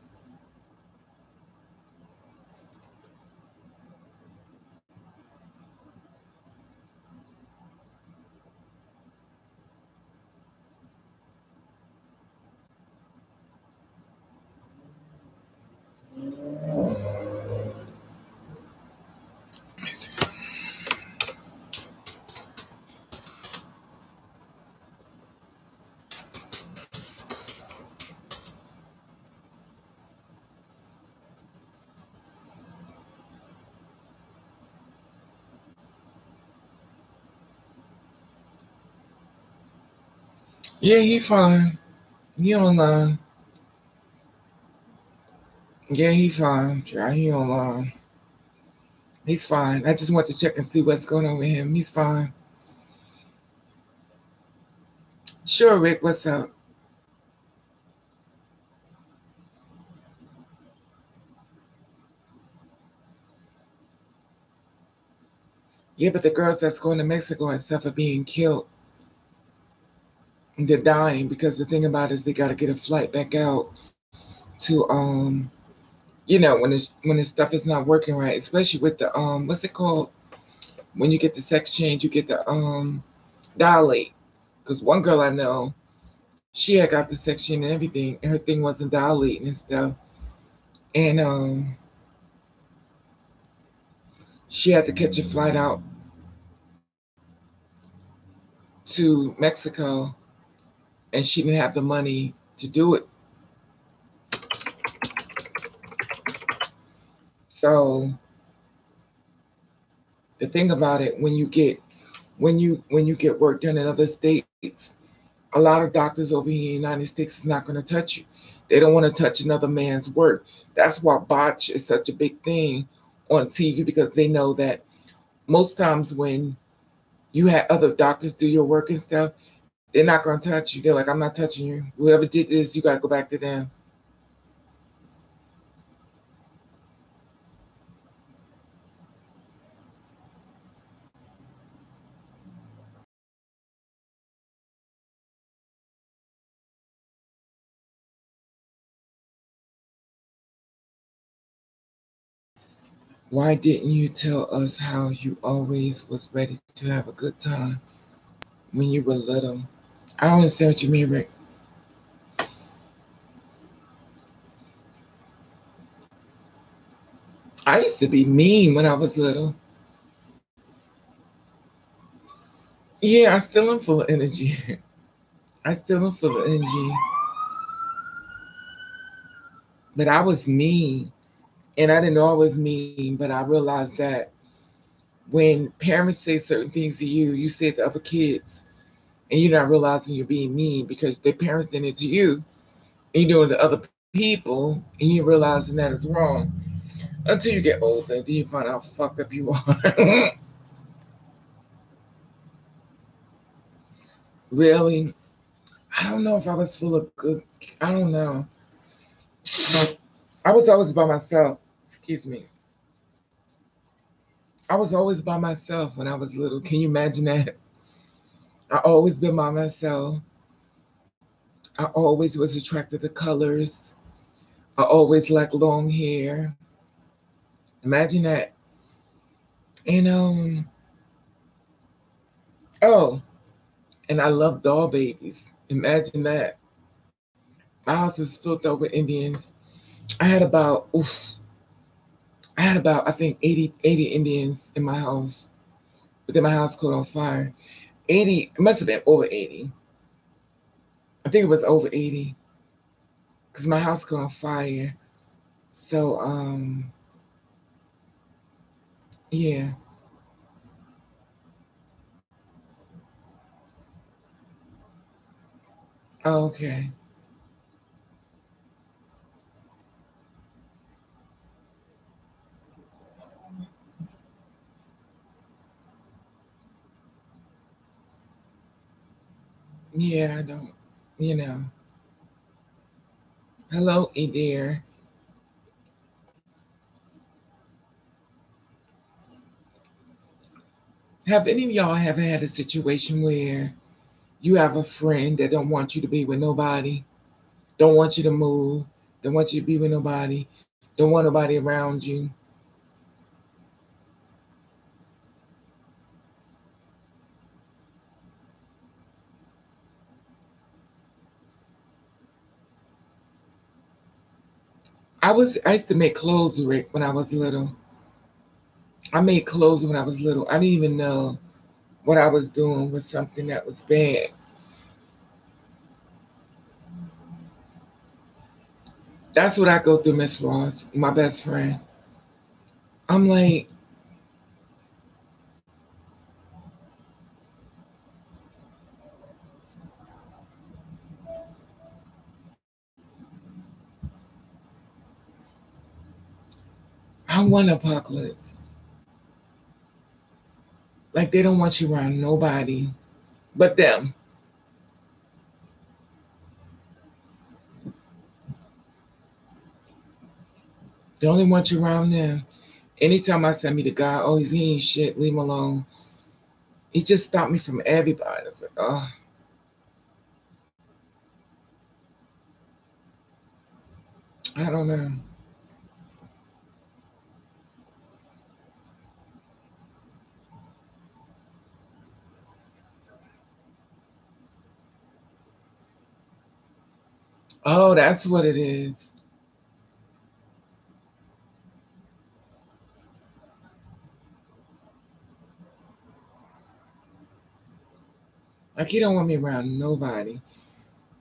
S1: Let me see. Yeah, he fine. He online. Yeah, he fine. Try he online. He's fine. I just want to check and see what's going on with him. He's fine. Sure, Rick. What's up? Yeah, but the girls that's going to Mexico and stuff are being killed. They're dying because the thing about it is they got to get a flight back out to when this stuff is not working right, especially with the what's it called, when you get the sex change, you get the dilate. Because one girl I know, she had got the sex change and everything, and her thing wasn't dilating and stuff, and she had to catch a flight out to Mexico, and she didn't have the money to do it. So the thing about it, when you get work done in other states, a lot of doctors over here in the United States is not going to touch you. They don't want to touch another man's work. That's why botch is such a big thing on TV, because they know that most times when you had other doctors do your work and stuff, they're not going to touch you. They're like, I'm not touching you. Whoever did this, you got to go back to them. Why didn't you tell us how you always was ready to have a good time when you were little? I don't understand what you mean, Rick. I used to be mean when I was little. Yeah, I still am full of energy. I still am full of energy. But I was mean. And I didn't know I was mean, but I realized that when parents say certain things to you, you say it to other kids. and you're not realizing you're being mean because their parents did it to you, and you're doing it to other people, and you're realizing that it's wrong. Until you get older, then you find out how fucked up you are. Really? I don't know if I was full of good. I don't know. But I was always by myself. Excuse me. I was always by myself when I was little. Can you imagine that? I always been by myself. I always was attracted to colors. I always liked long hair. Imagine that. And oh, and I love doll babies. Imagine that. My house is filled up with Indians. I had about I think 80 Indians in my house. But then my house caught on fire. 80, it must have been over 80. I think it was over 80. Because my house caught on fire. So yeah. Oh, okay. Yeah, I don't you know. Hello, dear. Have any of y'all ever had a situation where you have a friend that don't want you to be with nobody, don't want you to move, don't want you to be with nobody, don't want nobody around you? I used to make clothes, Rick, when I was little. I made clothes when I was little. I didn't even know what I was doing was something that was bad. That's what I go through, Miss Ross, my best friend. I'm like, I want apocalypse. Like they don't want you around nobody but them. They only want you around them. Anytime I send me the guy, oh, he ain't shit, leave him alone. He just stopped me from everybody. It's like, oh, I don't know. Oh, that's what it is. Like he don't want me around nobody.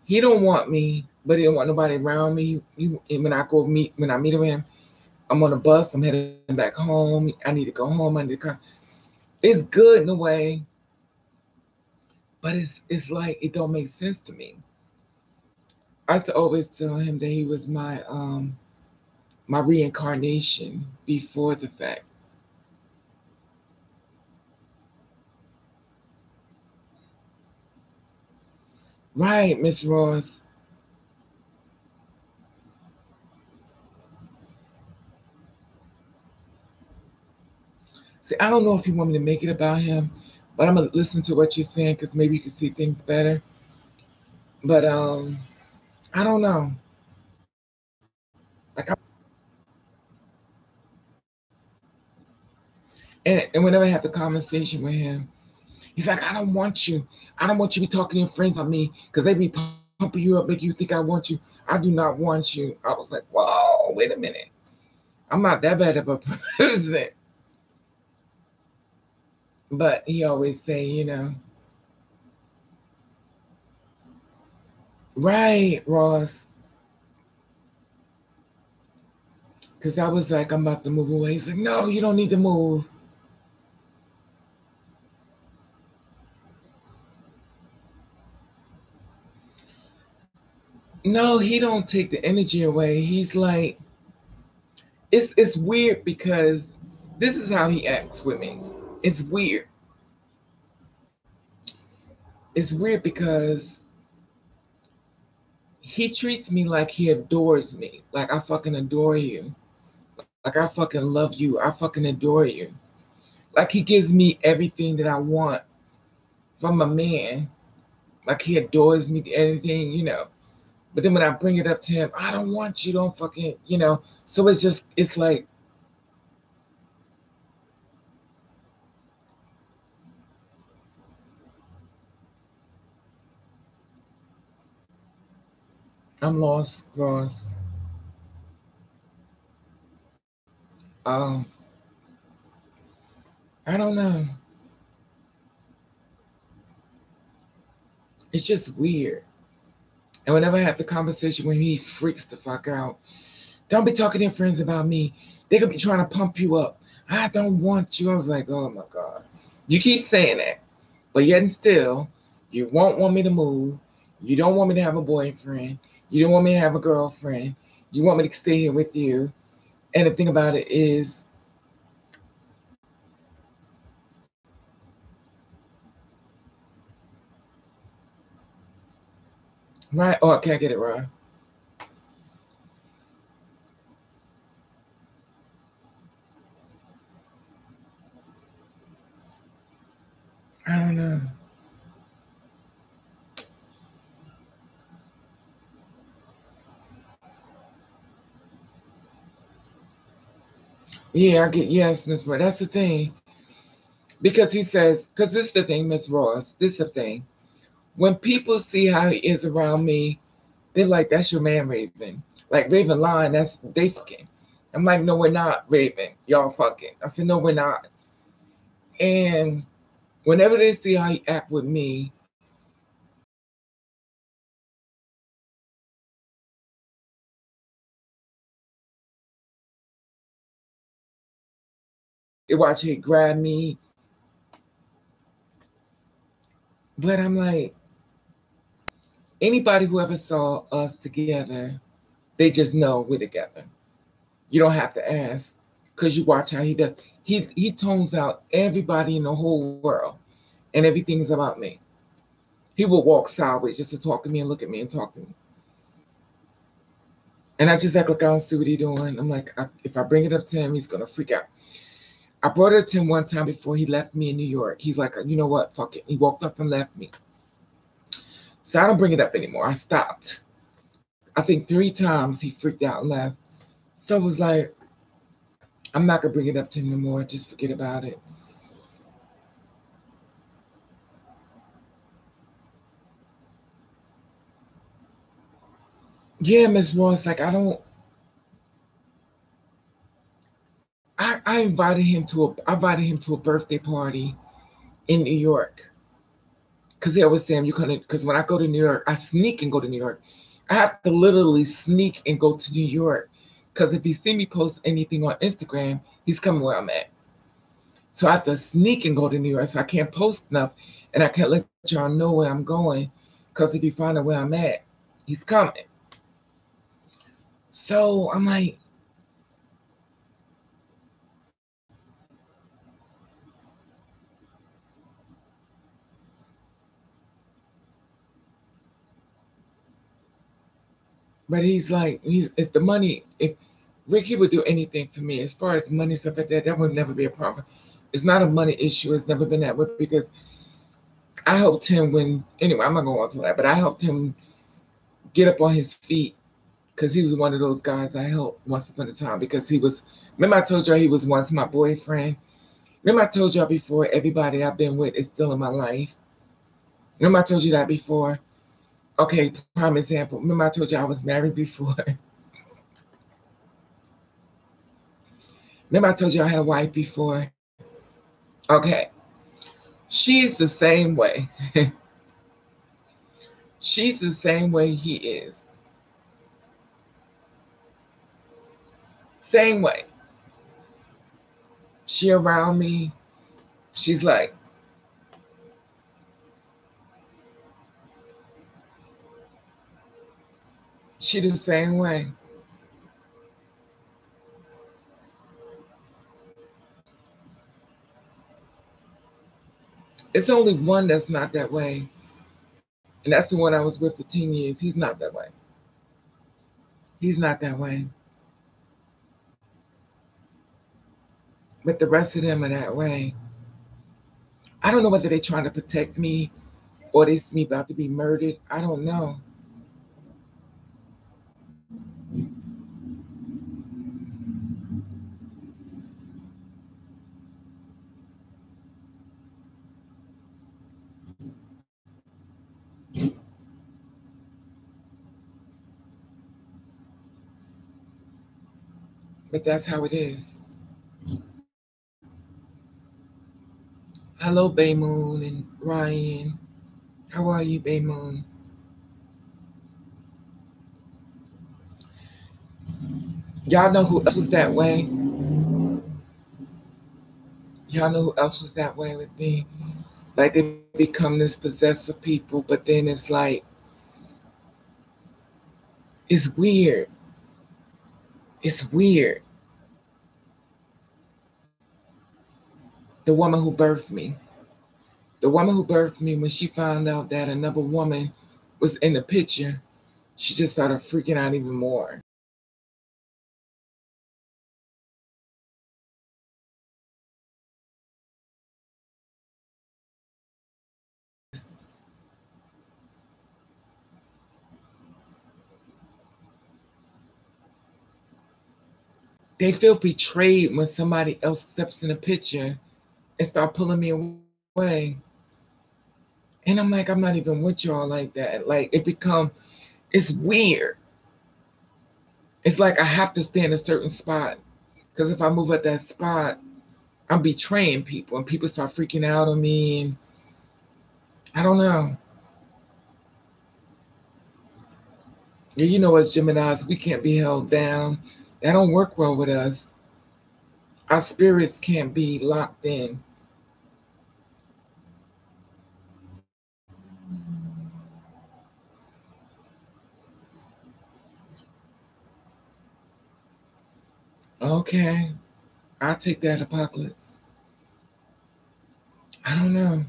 S1: He don't want me, but he don't want nobody around me. When I go meet when I meet him, I'm on a bus. I'm heading back home. I need to go home. I need to come. It's good in a way, but it's like it don't make sense to me. I used to always tell him that he was my reincarnation before the fact. Right, Miss Ross. See, I don't know if you want me to make it about him, but I'm gonna listen to what you're saying because maybe you can see things better. But I don't know. Like, and whenever I have the conversation with him, he's like, I don't want you. I don't want you to be talking to your friends about me because they be pumping you up, make you think I want you. I do not want you. I was like, whoa, wait a minute. I'm not that bad of a person. But he always say, right, Ross. Because I was like, I'm about to move away. He's like, no, you don't need to move. No, he don't take the energy away. He's like, it's weird because this is how he acts with me. It's weird. It's weird because he treats me like he adores me. Like I fucking adore you. Like I fucking love you. I fucking adore you. Like he gives me everything that I want from a man. Like he adores me, anything, you know. But then when I bring it up to him, I don't want you, don't fucking, you know. So it's just, it's like, I'm lost, Ross. Um, I don't know. It's just weird. And whenever I have the conversation when he freaks the fuck out, don't be talking to your friends about me. They could be trying to pump you up. I don't want you. I was like, oh my God. You keep saying that, but yet and still, you won't want me to move. You don't want me to have a boyfriend. You don't want me to have a girlfriend. You want me to stay here with you. And the thing about it is, right? Oh, I can't get it right. I don't know. Yeah, I get, yes, Miss Ross. That's the thing. Because he says, because this is the thing, Miss Ross. This is the thing. When people see how he is around me, they're like, that's your man, Raven. Like Raven lying, that's they fucking. I'm like, no, we're not, Raven. Y'all fucking. I said, no, we're not. And whenever they see how he act with me, they watch he grab me. But I'm like, anybody who ever saw us together, they just know we're together. You don't have to ask because you watch how he does. He tones out everybody in the whole world, and everything is about me. He will walk sideways just to talk to me and look at me and talk to me. And I just act like I don't see what he's doing. I'm like, if I bring it up to him, he's gonna freak out. I brought it to him one time before he left me in New York. He's like, you know what? Fuck it. He walked up and left me. So I don't bring it up anymore. I stopped. I think 3 times he freaked out and left. So it was like, I'm not gonna bring it up to him anymore. Just forget about it. Yeah, Miss Ross, like I invited him to a birthday party in New York. Cause they always say you couldn't, because when I go to New York, I sneak and go to New York. I have to literally sneak and go to New York. Cause if he see me post anything on Instagram, he's coming where I'm at. So I have to sneak and go to New York. So I can't post enough and I can't let y'all know where I'm going. Cause if he find out where I'm at, he's coming. So I'm like, but he's like, if the money, if Ricky would do anything for me as far as money stuff like that, that would never be a problem. It's not a money issue. It's never been that way because I helped him when, anyway, I'm not going to that, but I helped him get up on his feet because he was one of those guys I helped once upon a time because he was, remember I told y'all he was once my boyfriend? Remember I told y'all before everybody I've been with is still in my life? Remember I told you that before? Okay, prime example. Remember I told you I was married before? Remember I told you I had a wife before? Okay. She's the same way. She's the same way he is. Same way. She around me. She's like, She the same way. It's only one that's not that way. And that's the one I was with for 10 years. He's not that way. He's not that way. But the rest of them are that way. I don't know whether they're trying to protect me or they see me about to be murdered. I don't know. But that's how it is. Hello, Bay Moon and Ryan. How are you, Bay Moon? Y'all know who else was that way? Y'all know who else was that way with me? Like they become this possessive people, but then it's like, it's weird. It's weird. The woman who birthed me. The woman who birthed me, when she found out that another woman was in the picture, she just started freaking out even more. They feel betrayed when somebody else steps in the picture and start pulling me away. And I'm like, I'm not even with y'all like that. Like it's weird. It's like I have to stay in a certain spot. Because if I move at that spot, I'm betraying people and people start freaking out on me. And I don't know. You know, as Geminis, we can't be held down. That don't work well with us. Our spirits can't be locked in. Okay, I'll take that, Apocalypse. I don't know.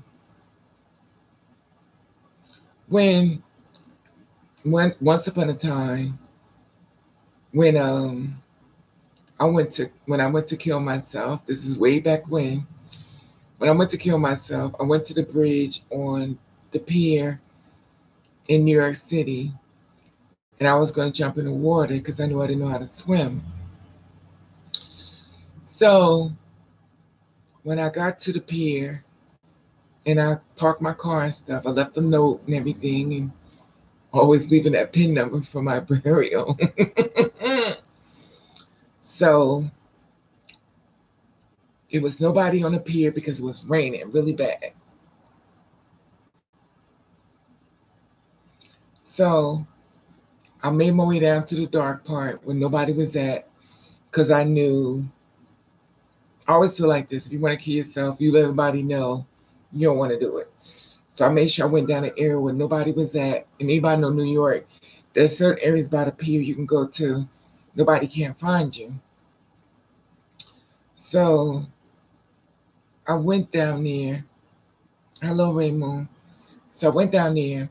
S1: When once upon a time, when I went to kill myself, this is way back when. When I went to kill myself, I went to the bridge on the pier in New York City, and I was going to jump in the water because I knew I didn't know how to swim. So when I got to the pier and I parked my car and stuff, I left a note and everything, and always leaving that PIN number for my burial. So it was nobody on the pier because it was raining really bad. So I made my way down to the dark part where nobody was at, because I knew, I always feel like this, if you want to kill yourself, you let everybody know you don't want to do it. So I made sure I went down an area where nobody was at. And anybody know New York, there's certain areas by the pier you can go to, nobody can't find you. So I went down there. Hello, Raymond. So I went down there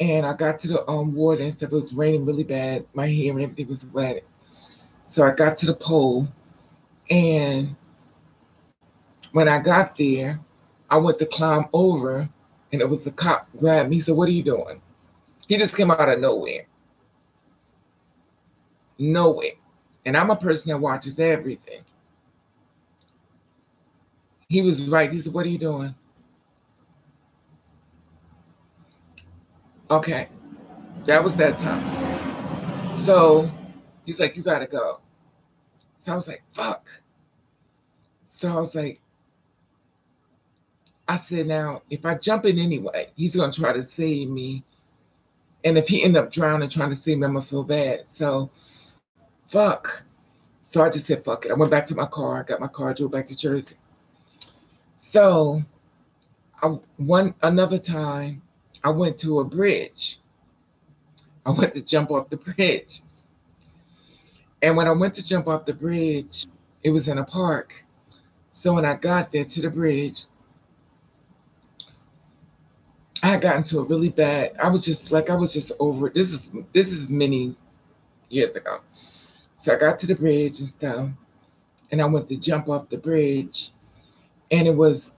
S1: and I got to the water and stuff. It was raining really bad. My hair and everything was wet. So I got to the pole, and when I got there, I went to climb over, and it was the cop grabbed me. He said, "What are you doing?" He just came out of nowhere. Nowhere. And I'm a person that watches everything. He was right. He said, "What are you doing?" Okay. That was that time. So he's like, "You gotta go." So I was like, fuck. So I was like, I said, now, if I jump in anyway, he's going to try to save me. And if he end up drowning trying to save me, I'm going to feel bad. So, fuck. So I just said, fuck it. I went back to my car. I got my car, drove back to Jersey. So another time, I went to a bridge. I went to jump off the bridge. And when I went to jump off the bridge, it was in a park. So when I got there to the bridge, I had gotten to a really bad. I was just over it. This is many years ago. So I got to the bridge and stuff, and I went to jump off the bridge, and it was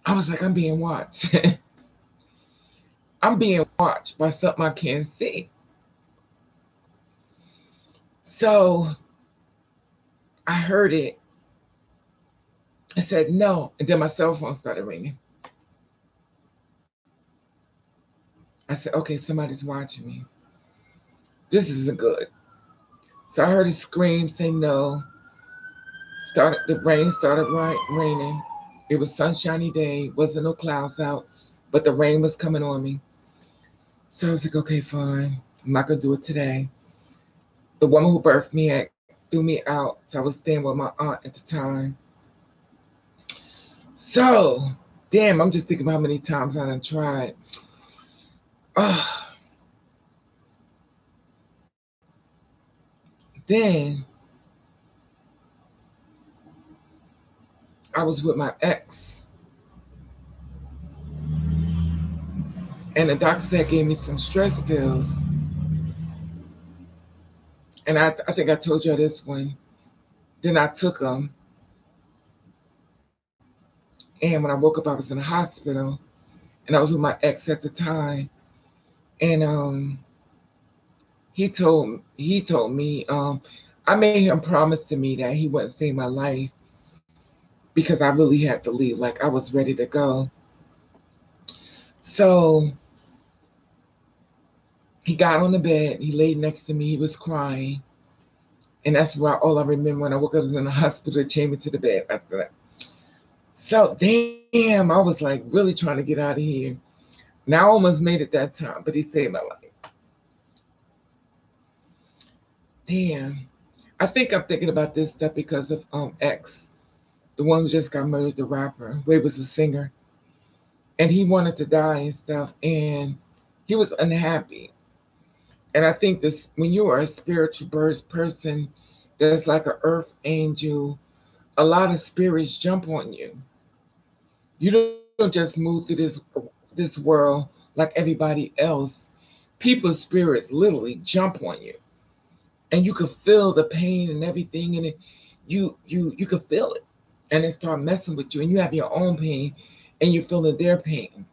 S1: I was like, I'm being watched. I'm being watched by something I can't see. So I heard it. I said no, and then my cell phone started ringing. I said, okay, somebody's watching me. This isn't good. So I heard a scream, say no. The rain started raining. It was sunshiny day, wasn't no clouds out, but the rain was coming on me. So I was like, okay, fine. I'm not gonna do it today. The woman who birthed me threw me out. So I was staying with my aunt at the time. So, damn, I'm just thinking about how many times I done tried. Then I was with my ex, and the doctor said gave me some stress pills. And I think I told you this one. Then I took them. And when I woke up, I was in the hospital. And I was with my ex at the time. And he told me, I made him promise to me that he wouldn't save my life because I really had to leave. Like I was ready to go. So he got on the bed. He laid next to me. He was crying. And that's all I remember when I woke up. I was in the hospital, chained me to the bed. After that. So damn, I was like really trying to get out of here. Now I almost made it that time, but he saved my life. Damn. I think I'm thinking about this stuff because of X, the one who just got murdered, the rapper, who was a singer. And he wanted to die and stuff, and he was unhappy. And I think this, when you are a spiritual person that's like an earth angel, a lot of spirits jump on you. You don't just move through this world like everybody else. People's spirits literally jump on you, and you could feel the pain and everything, and you could feel it, and they start messing with you, and you have your own pain, and you're feeling their pain.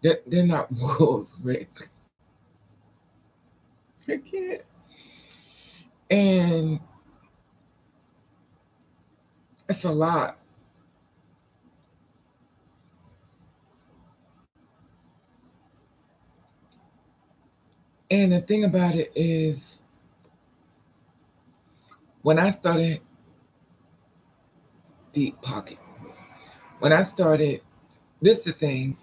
S1: They're not wolves, Rick. I can't. And it's a lot. And the thing about it is, when I started Deep Pocket, when I started, this is the thing,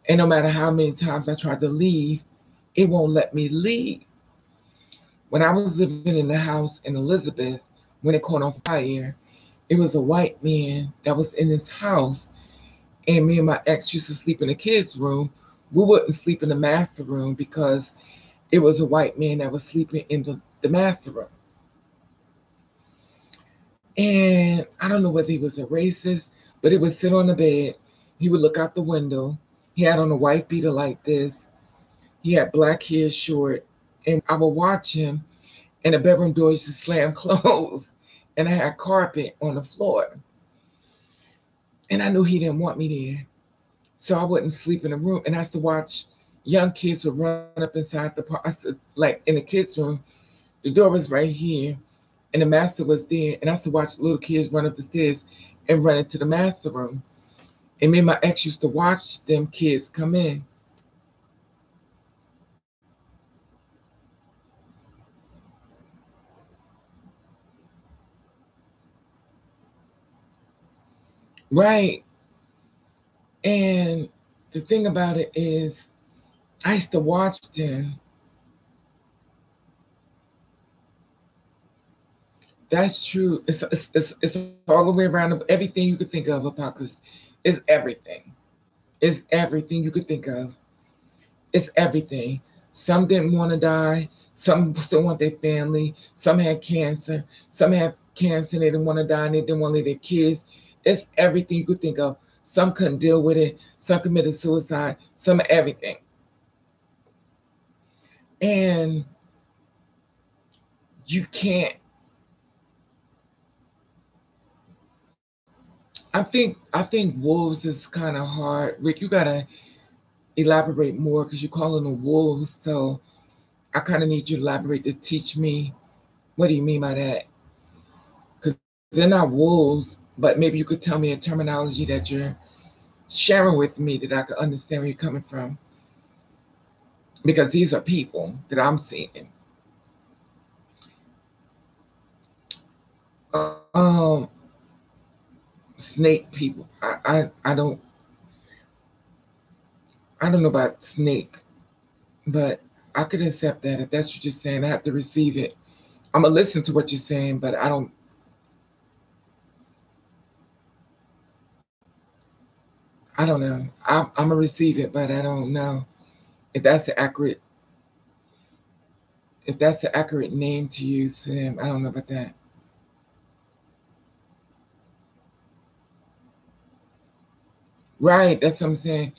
S1: and no matter how many times I tried to leave, it won't let me leave. When I was living in the house in Elizabeth, when it caught on fire, it was a white man that was in his house, and me and my ex used to sleep in the kids' room. We wouldn't sleep in the master room because it was a white man that was sleeping in the master room. And I don't know whether he was a racist, but he would sit on the bed. He would look out the window. He had on a white beater like this. He had black hair, short. And I would watch him, and the bedroom door used to slam closed. And I had carpet on the floor. And I knew he didn't want me there. So I wouldn't sleep in the room. And I used to watch young kids would run up inside like in the kids' room. The door was right here, and the master was there. And I used to watch little kids run up the stairs and run into the master room. And me and my ex used to watch them kids come in. Right. And the thing about it is, I used to watch them. That's true. It's all the way around. Everything you could think of, Apocalypse, is everything. It's everything you could think of. It's everything. Some didn't want to die. Some still want their family. Some had cancer. Some had cancer and they didn't want to die and they didn't want to leave their kids. It's everything you could think of. Some couldn't deal with it. Some committed suicide. Some everything. And you can't. I think wolves is kind of hard. Rick, you gotta elaborate more because you're calling them wolves. So I kind of need you to elaborate to teach me what do you mean by that? Because they're not wolves, but maybe you could tell me a terminology that you're sharing with me that I could understand where you're coming from. Because these are people that I'm seeing. Um, snake people. I don't know about snake, but I could accept that if that's what you're saying. I have to receive it. I'm gonna listen to what you're saying, but I don't know. I'm gonna receive it, but I don't know if that's the accurate if that's the accurate name to use to him. I don't know about that. Right, that's what I'm saying.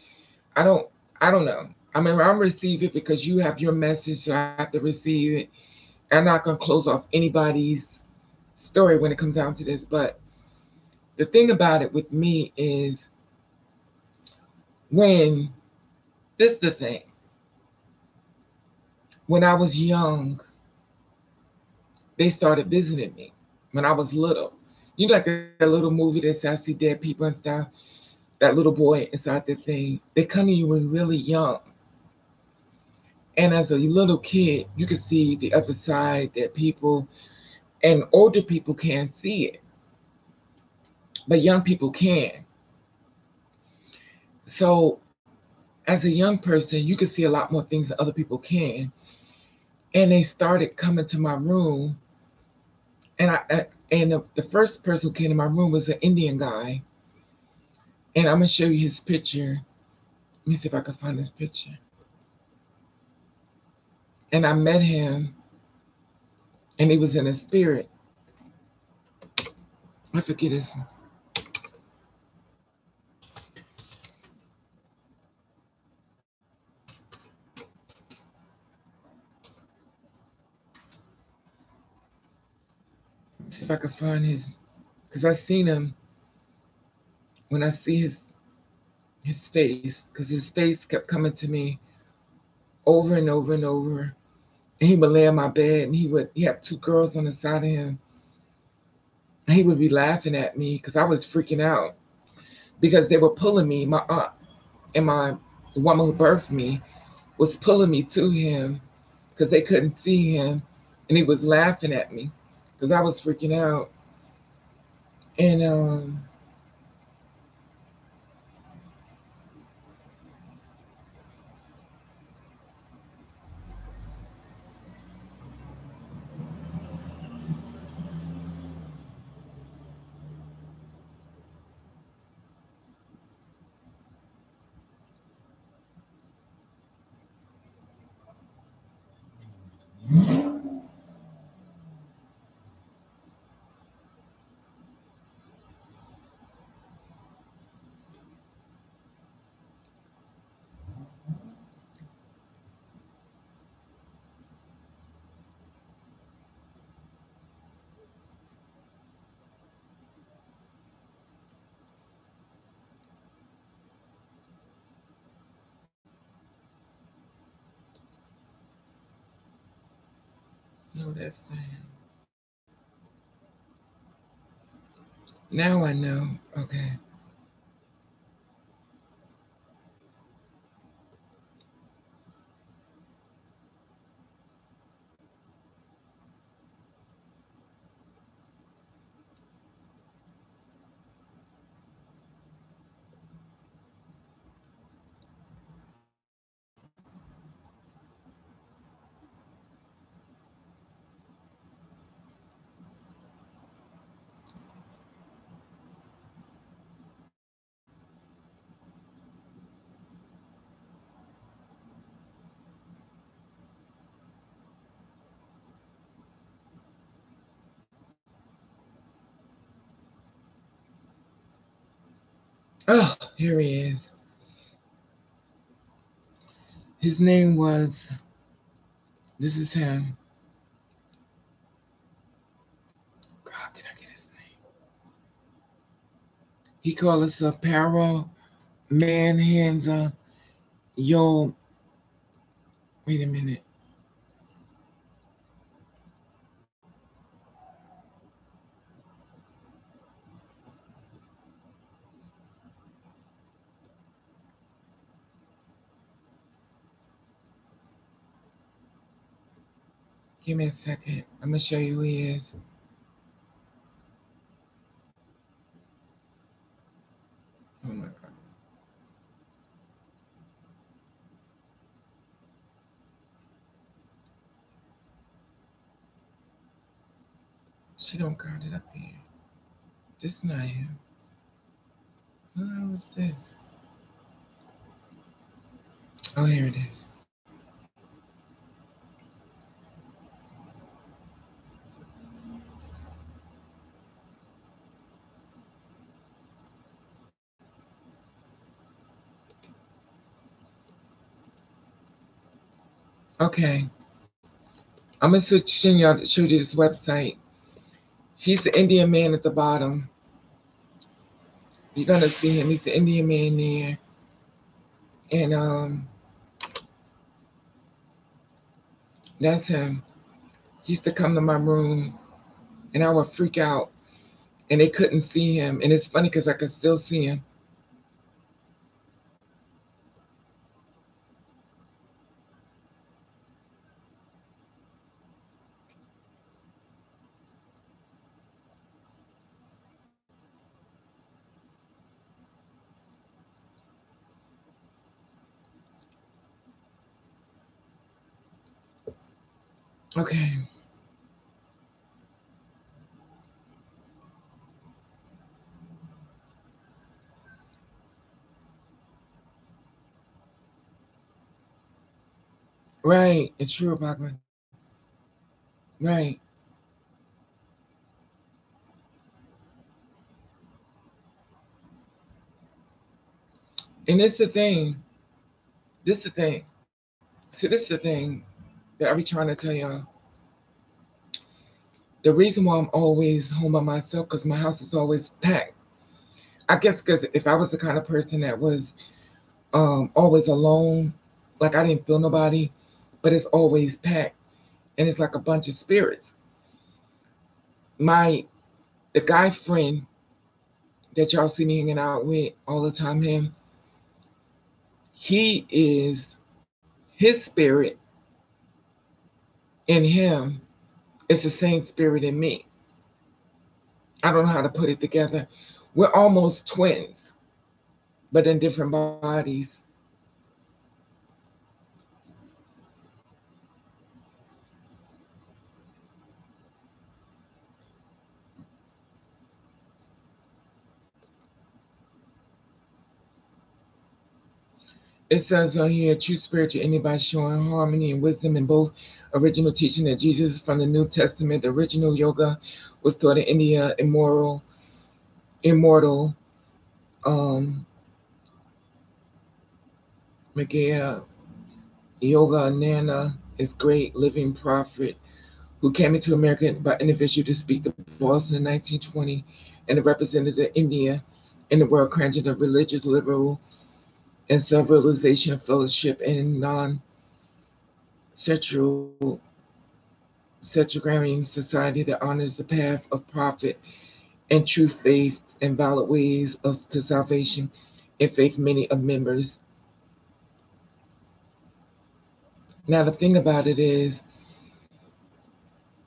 S1: I don't I don't know. I mean, I'm receive it because you have your message, so I have to receive it. I'm not gonna close off anybody's story when it comes down to this. But the thing about it with me is when this is the thing. When I was young, they started visiting me when I was little. You know, like that little movie that says I see dead people and stuff. That little boy inside the thing. They come to you when really young. And as a little kid, you can see the other side that people and older people can't see it, but young people can. So as a young person, you can see a lot more things that other people can. And they started coming to my room, and the first person who came to my room was an Indian guy, and I'm gonna show you his picture. Let me see if I can find this picture. And I met him, and he was in a spirit. I forget his. See if I can find his, because I seen him when I see his face, because his face kept coming to me over and over and over. And he would lay on my bed, and he had two girls on the side of him, and he would be laughing at me because I was freaking out because they were pulling me. My aunt and the woman who birthed me was pulling me to him because they couldn't see him, and he was laughing at me because I was freaking out. And no, that's not him. Now I know. Okay. Oh, here he is. His name was, this is him. God, can I get his name? He called himself Paro Manhanza Yo. Wait a minute. Give me a second. I'm going to show you who he is. Oh my God. She don't got it up here. This is not him. Who the hell is this? Oh, here it is. Okay. I'm going to show you this website. He's the Indian man at the bottom. You're going to see him. He's the Indian man there. And that's him. He used to come to my room and I would freak out and they couldn't see him. And it's funny because I could still see him. Okay. Right. It's true, Bachman. Right. And it's the thing. This is the thing. See, this is the thing that I be trying to tell y'all. The reason why I'm always home by myself, because my house is always packed. I guess because if I was the kind of person that was always alone, like I didn't feel nobody, but it's always packed. And it's like a bunch of spirits. The guy friend that y'all see me hanging out with all the time, his spirit in him is the same spirit in me. I don't know how to put it together. We're almost twins, but in different bodies. It says on here, true spirit to anybody showing harmony and wisdom in both original teaching that Jesus from the New Testament. The original yoga was taught in India, immortal. Megha Yoga Nana is great living prophet who came into America by individual to speak the Boston in 1920 and represented India in the world, granted a religious, liberal, and self-realization fellowship in non-sectarian society that honors the path of prophet and true faith and valid ways to salvation and faith many of members. Now the thing about it is,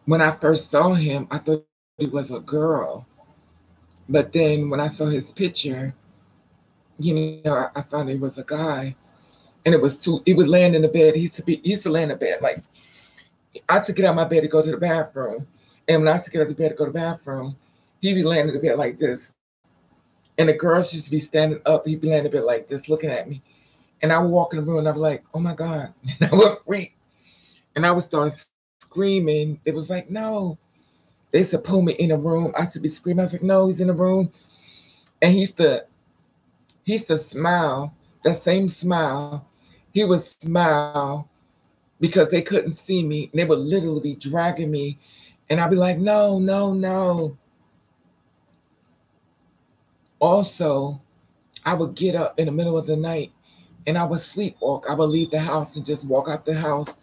S1: when I first saw him, I thought he was a girl. But then when I saw his picture, I found he was a guy. And he would land in the bed. He used to lay in the bed. Like, I used to get out of my bed to go to the bathroom. And when I used to get out of the bed to go to the bathroom, he'd be laying in the bed like this. And the girls used to be standing up. He'd be laying in the bed like this, looking at me. And I would walk in the room and I'd be like, oh my God. And I would freak. And I would start screaming. It was like, no. They used to pull me in a room. I used to be screaming. I was like, no, he's in the room. And he used to He used to smile, that same smile. He would smile because they couldn't see me. And they would literally be dragging me. And I'd be like, no, no, no. Also, I would get up in the middle of the night and I would sleepwalk. I would leave the house and just walk out the house.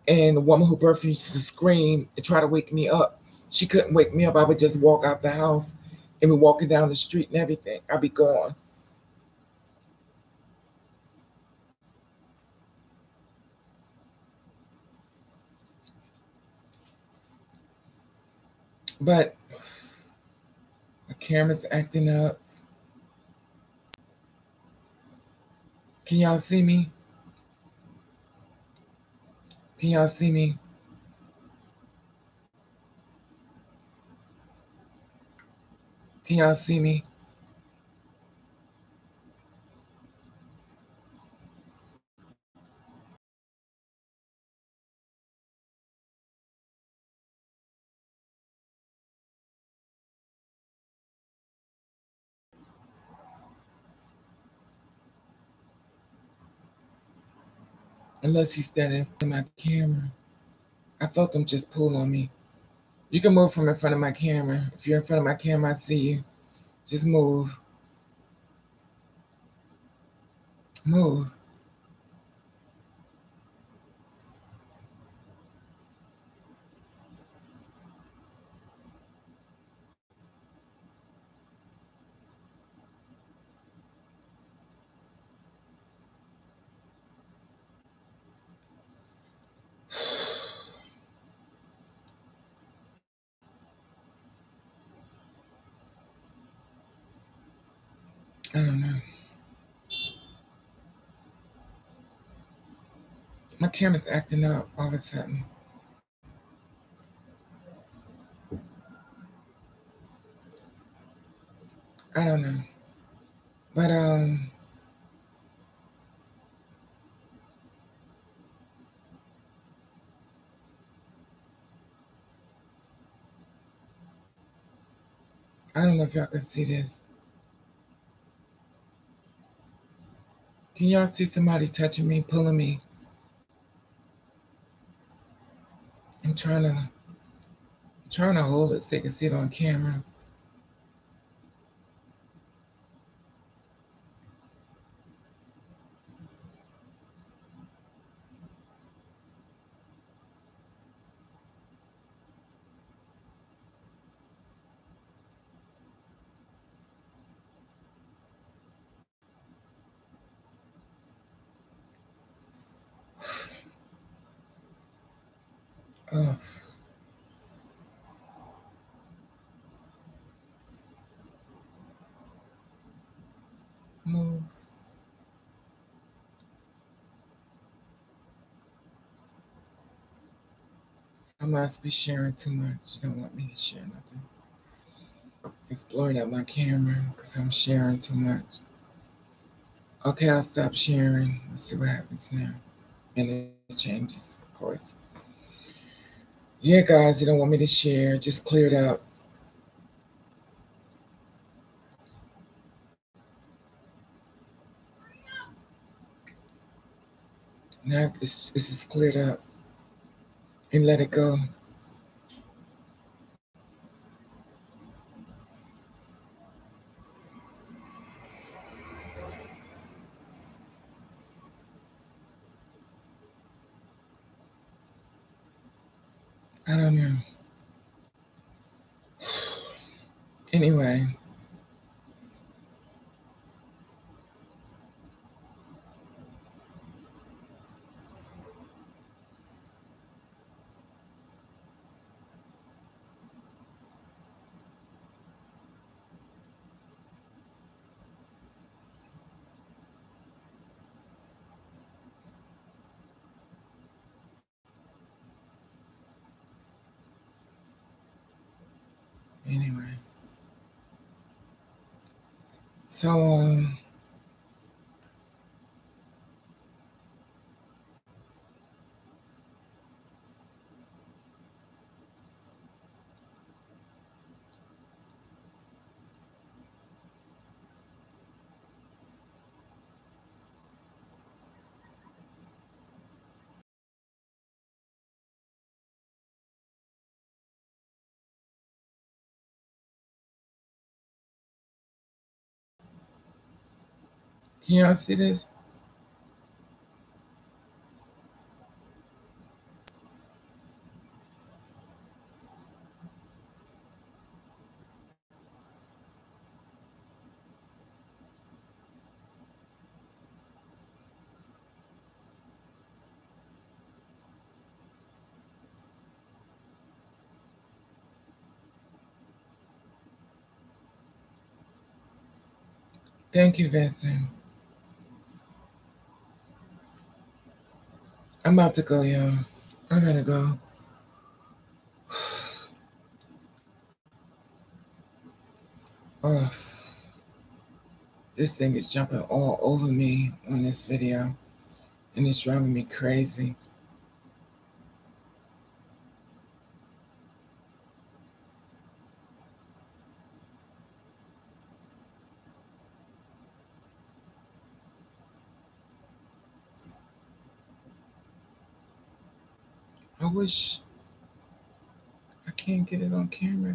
S1: And the woman who birthed me used to scream and try to wake me up. She couldn't wake me up. I would just walk out the house and be walking down the street and everything. I'd be gone. But my camera's acting up. Can y'all see me? Can y'all see me? Can y'all see me? Unless he's standing in front of my camera. I felt him just pull on me. You can move from in front of my camera. If you're in front of my camera, I see you. Just move. Move. I don't know. My camera's acting up all of a sudden. I don't know. But I don't know if y'all can see this. Can y'all see somebody touching me, pulling me? I'm trying to hold it so you can see it on camera. Oh, move. I must be sharing too much. You don't want me to share nothing. It's blurring out my camera because I'm sharing too much. Okay, I'll stop sharing. Let's see what happens now. And it changes, of course. Yeah, guys, you don't want me to share. Just clear it up. Now it's just cleared up. And let it go. I don't know. Anyway, anyway. So Can y'all see this? Thank you, Vincent. I'm about to go, y'all. I gotta go. Oh, this thing is jumping all over me on this video, and it's driving me crazy. I wish I can't get it on camera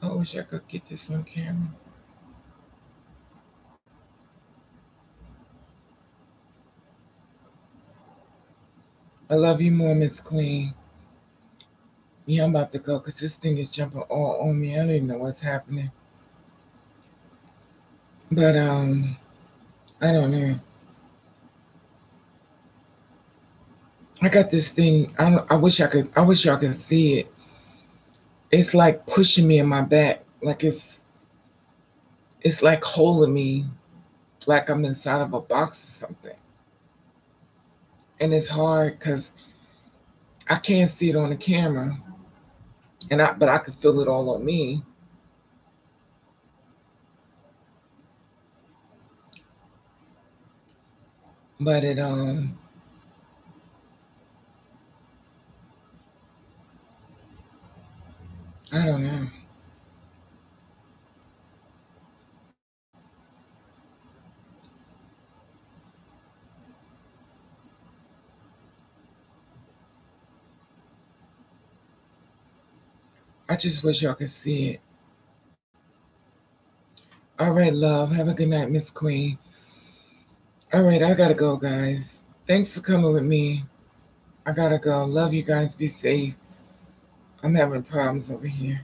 S1: though. I wish I could get this on camera. I love you more, Miss Queen. Yeah, I'm about to go because this thing is jumping all on me. I don't even know what's happening. But I don't know. I got this thing. I wish I could. I wish y'all can see it. It's like pushing me in my back. Like it's like holding me, like I'm inside of a box or something. And it's hard because I can't see it on the camera, but I could feel it all on me. But I don't know. I just wish y'all could see it. All right, love. Have a good night, Miss Queen. All right, I gotta go, guys. Thanks for coming with me. I gotta go. Love you guys. Be safe. I'm having problems over here.